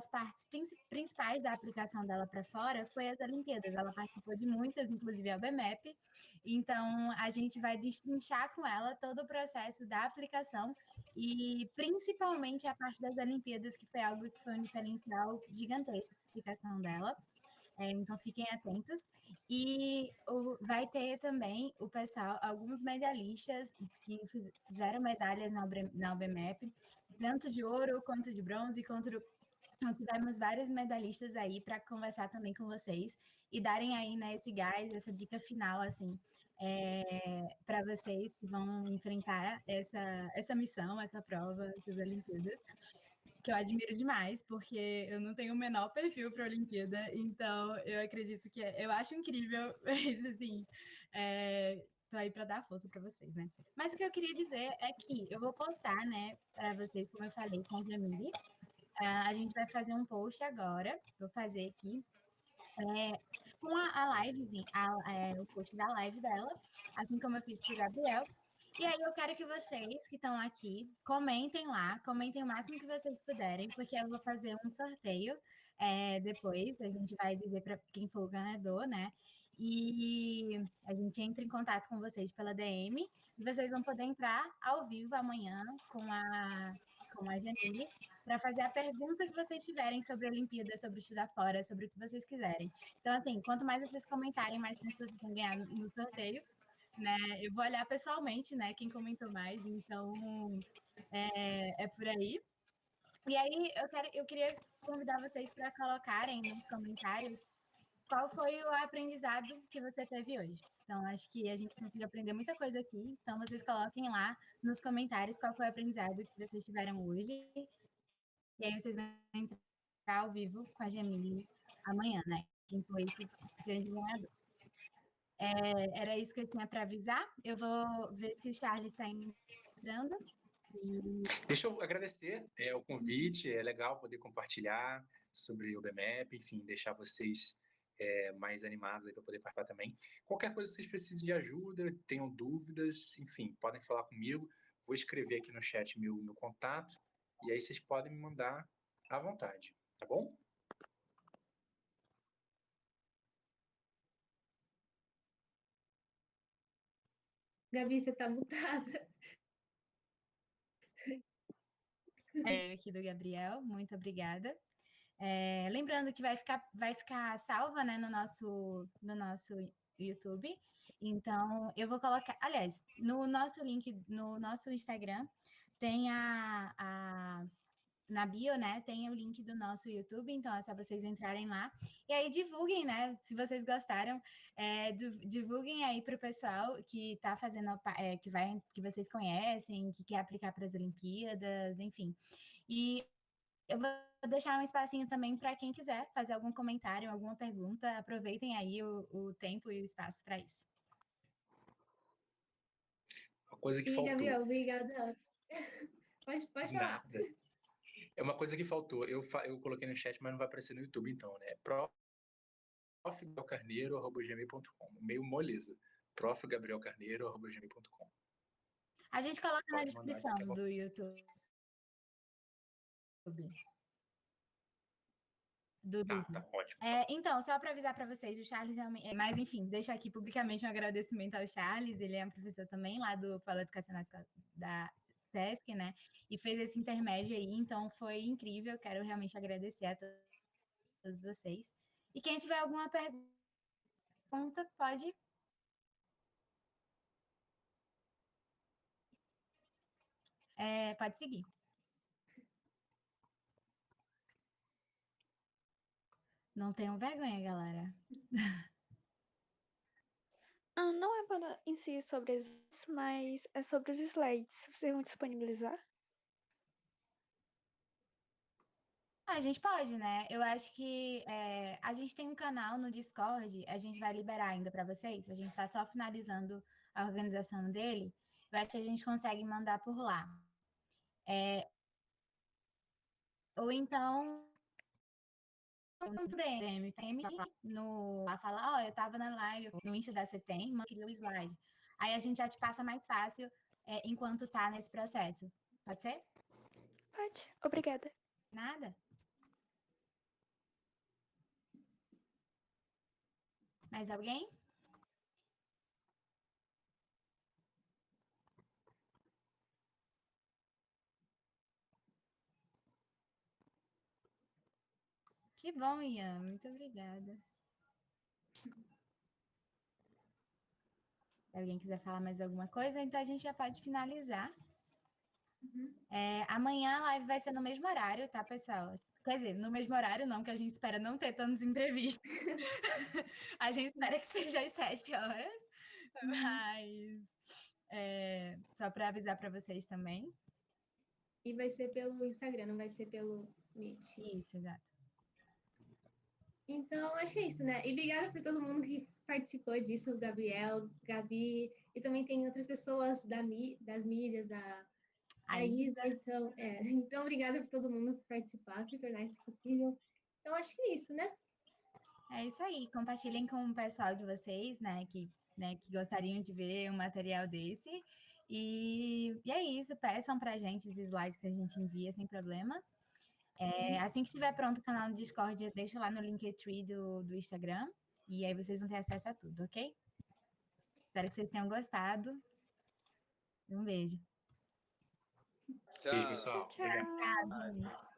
partes principais da aplicação dela para fora foi as Olimpíadas. Ela participou de muitas, inclusive a BMAP. Então, a gente vai destrinchar com ela todo o processo da aplicação e principalmente a parte das Olimpíadas, que foi algo que foi um diferencial gigantesco na aplicação dela. Então, fiquem atentos. E vai ter também o pessoal, alguns medalhistas que fizeram medalhas na UBMAP, tanto de ouro quanto de bronze, então, tivemos vários medalhistas aí para conversar também com vocês e darem aí, né, esse gás, essa dica final, assim, para vocês que vão enfrentar essa missão, essa prova, essas Olimpíadas, que eu admiro demais, porque eu não tenho o menor perfil para a Olimpíada, então eu acredito que eu acho incrível, mas assim, tô aí para dar força para vocês, né? Mas o que eu queria dizer é que eu vou postar, né, para vocês, como eu falei com a Jamile, a gente vai fazer um post agora, vou fazer aqui, com a livezinha, o post da live dela, assim como eu fiz para o Gabriel. E aí eu quero que vocês que estão aqui comentem lá, comentem o máximo que vocês puderem, porque eu vou fazer um sorteio depois, a gente vai dizer para quem for o ganhador, né? E a gente entra em contato com vocês pela DM, e vocês vão poder entrar ao vivo amanhã com a Janine, para fazer a pergunta que vocês tiverem sobre a Olimpíada, sobre estudar fora, sobre o que vocês quiserem. Então, assim, quanto mais vocês comentarem, mais chance vocês vão ganhar no sorteio, né? Eu vou olhar pessoalmente, né, quem comentou mais, então é por aí. E aí, eu queria convidar vocês para colocarem nos comentários qual foi o aprendizado que você teve hoje. Então, acho que a gente conseguiu aprender muita coisa aqui. Então, vocês coloquem lá nos comentários qual foi o aprendizado que vocês tiveram hoje. E aí vocês vão entrar ao vivo com a Jamile amanhã, né? Quem foi esse grande ganhador. Era isso que eu tinha para avisar. Eu vou ver se o Charles está entrando. Deixa eu agradecer o convite. É legal poder compartilhar sobre o BMAP, enfim, deixar vocês mais animados para poder participar também. Qualquer coisa que vocês precisem de ajuda, tenham dúvidas, enfim, podem falar comigo. Vou escrever aqui no chat meu contato e aí vocês podem me mandar à vontade, tá bom? Gabi, você tá mutada. Aqui do Gabriel, muito obrigada. Lembrando que vai ficar salva, né, no nosso YouTube. Então, eu vou colocar, aliás, no nosso link, no nosso Instagram, tem na bio, né, tem o link do nosso YouTube, então é só vocês entrarem lá. E aí divulguem, né, se vocês gostaram, divulguem aí para o pessoal que está fazendo, que vocês conhecem, que quer aplicar para as Olimpíadas, enfim. E eu vou deixar um espacinho também para quem quiser fazer algum comentário, alguma pergunta. Aproveitem aí o tempo e o espaço para isso. Uma coisa que E, faltou. Gabriel, obrigada. Pode falar. Nada. É uma coisa que faltou. Eu coloquei no chat, mas não vai aparecer no YouTube, então, né? profgabrielcarneiro@gmail.com. Meio moleza. profgabrielcarneiro@gmail.com. A gente coloca na Pode mandar, descrição que é bom. do YouTube. Tá ótimo. Então, só para avisar para vocês, o Charles realmente. Mas, enfim, deixa aqui publicamente um agradecimento ao Charles. Ele é um professor também lá do Polo Educacional da SESC, né? E fez esse intermédio aí, então foi incrível. Quero realmente agradecer a todos vocês. E quem tiver alguma pergunta, pode. Pode seguir. Não tenham vergonha, galera. Não é para em si sobre as, mas é sobre os slides. Vocês vão disponibilizar? A gente pode, né? Eu acho que a gente tem um canal no Discord, a gente vai liberar ainda para vocês. A gente está só finalizando a organização dele. Eu acho que a gente consegue mandar por lá. Ou então no DM, lá falar, eu tava na live, no Insta da CETEM, manda o slide. Aí a gente já te passa mais fácil enquanto tá nesse processo. Pode ser? Pode. Obrigada. Nada? Mais alguém? Que bom, Ian. Muito obrigada. Se alguém quiser falar mais alguma coisa, então a gente já pode finalizar. Amanhã a live vai ser no mesmo horário, tá, pessoal? Quer dizer, no mesmo horário não, que a gente espera não ter tantos imprevistos. A gente espera que seja às 7 horas, mas só para avisar para vocês também. E vai ser pelo Instagram, não vai ser pelo Meet. Isso, exato. Então, acho que é isso, né? E obrigada por todo mundo que participou disso, o Gabriel, Gabi, e também tem outras pessoas das mídias, a Isa, então obrigada por todo mundo por participar, por tornar isso possível. Então, acho que é isso, né? É isso aí, compartilhem com o pessoal de vocês, né, que gostariam de ver um material desse. E é isso, peçam pra gente os slides que a gente envia sem problemas. Assim que estiver pronto o canal no Discord, deixa lá no Linktree do Instagram. E aí vocês vão ter acesso a tudo, ok? Espero que vocês tenham gostado. Um beijo. Beijo, pessoal. Tchau, tchau. Obrigado. Obrigada, gente.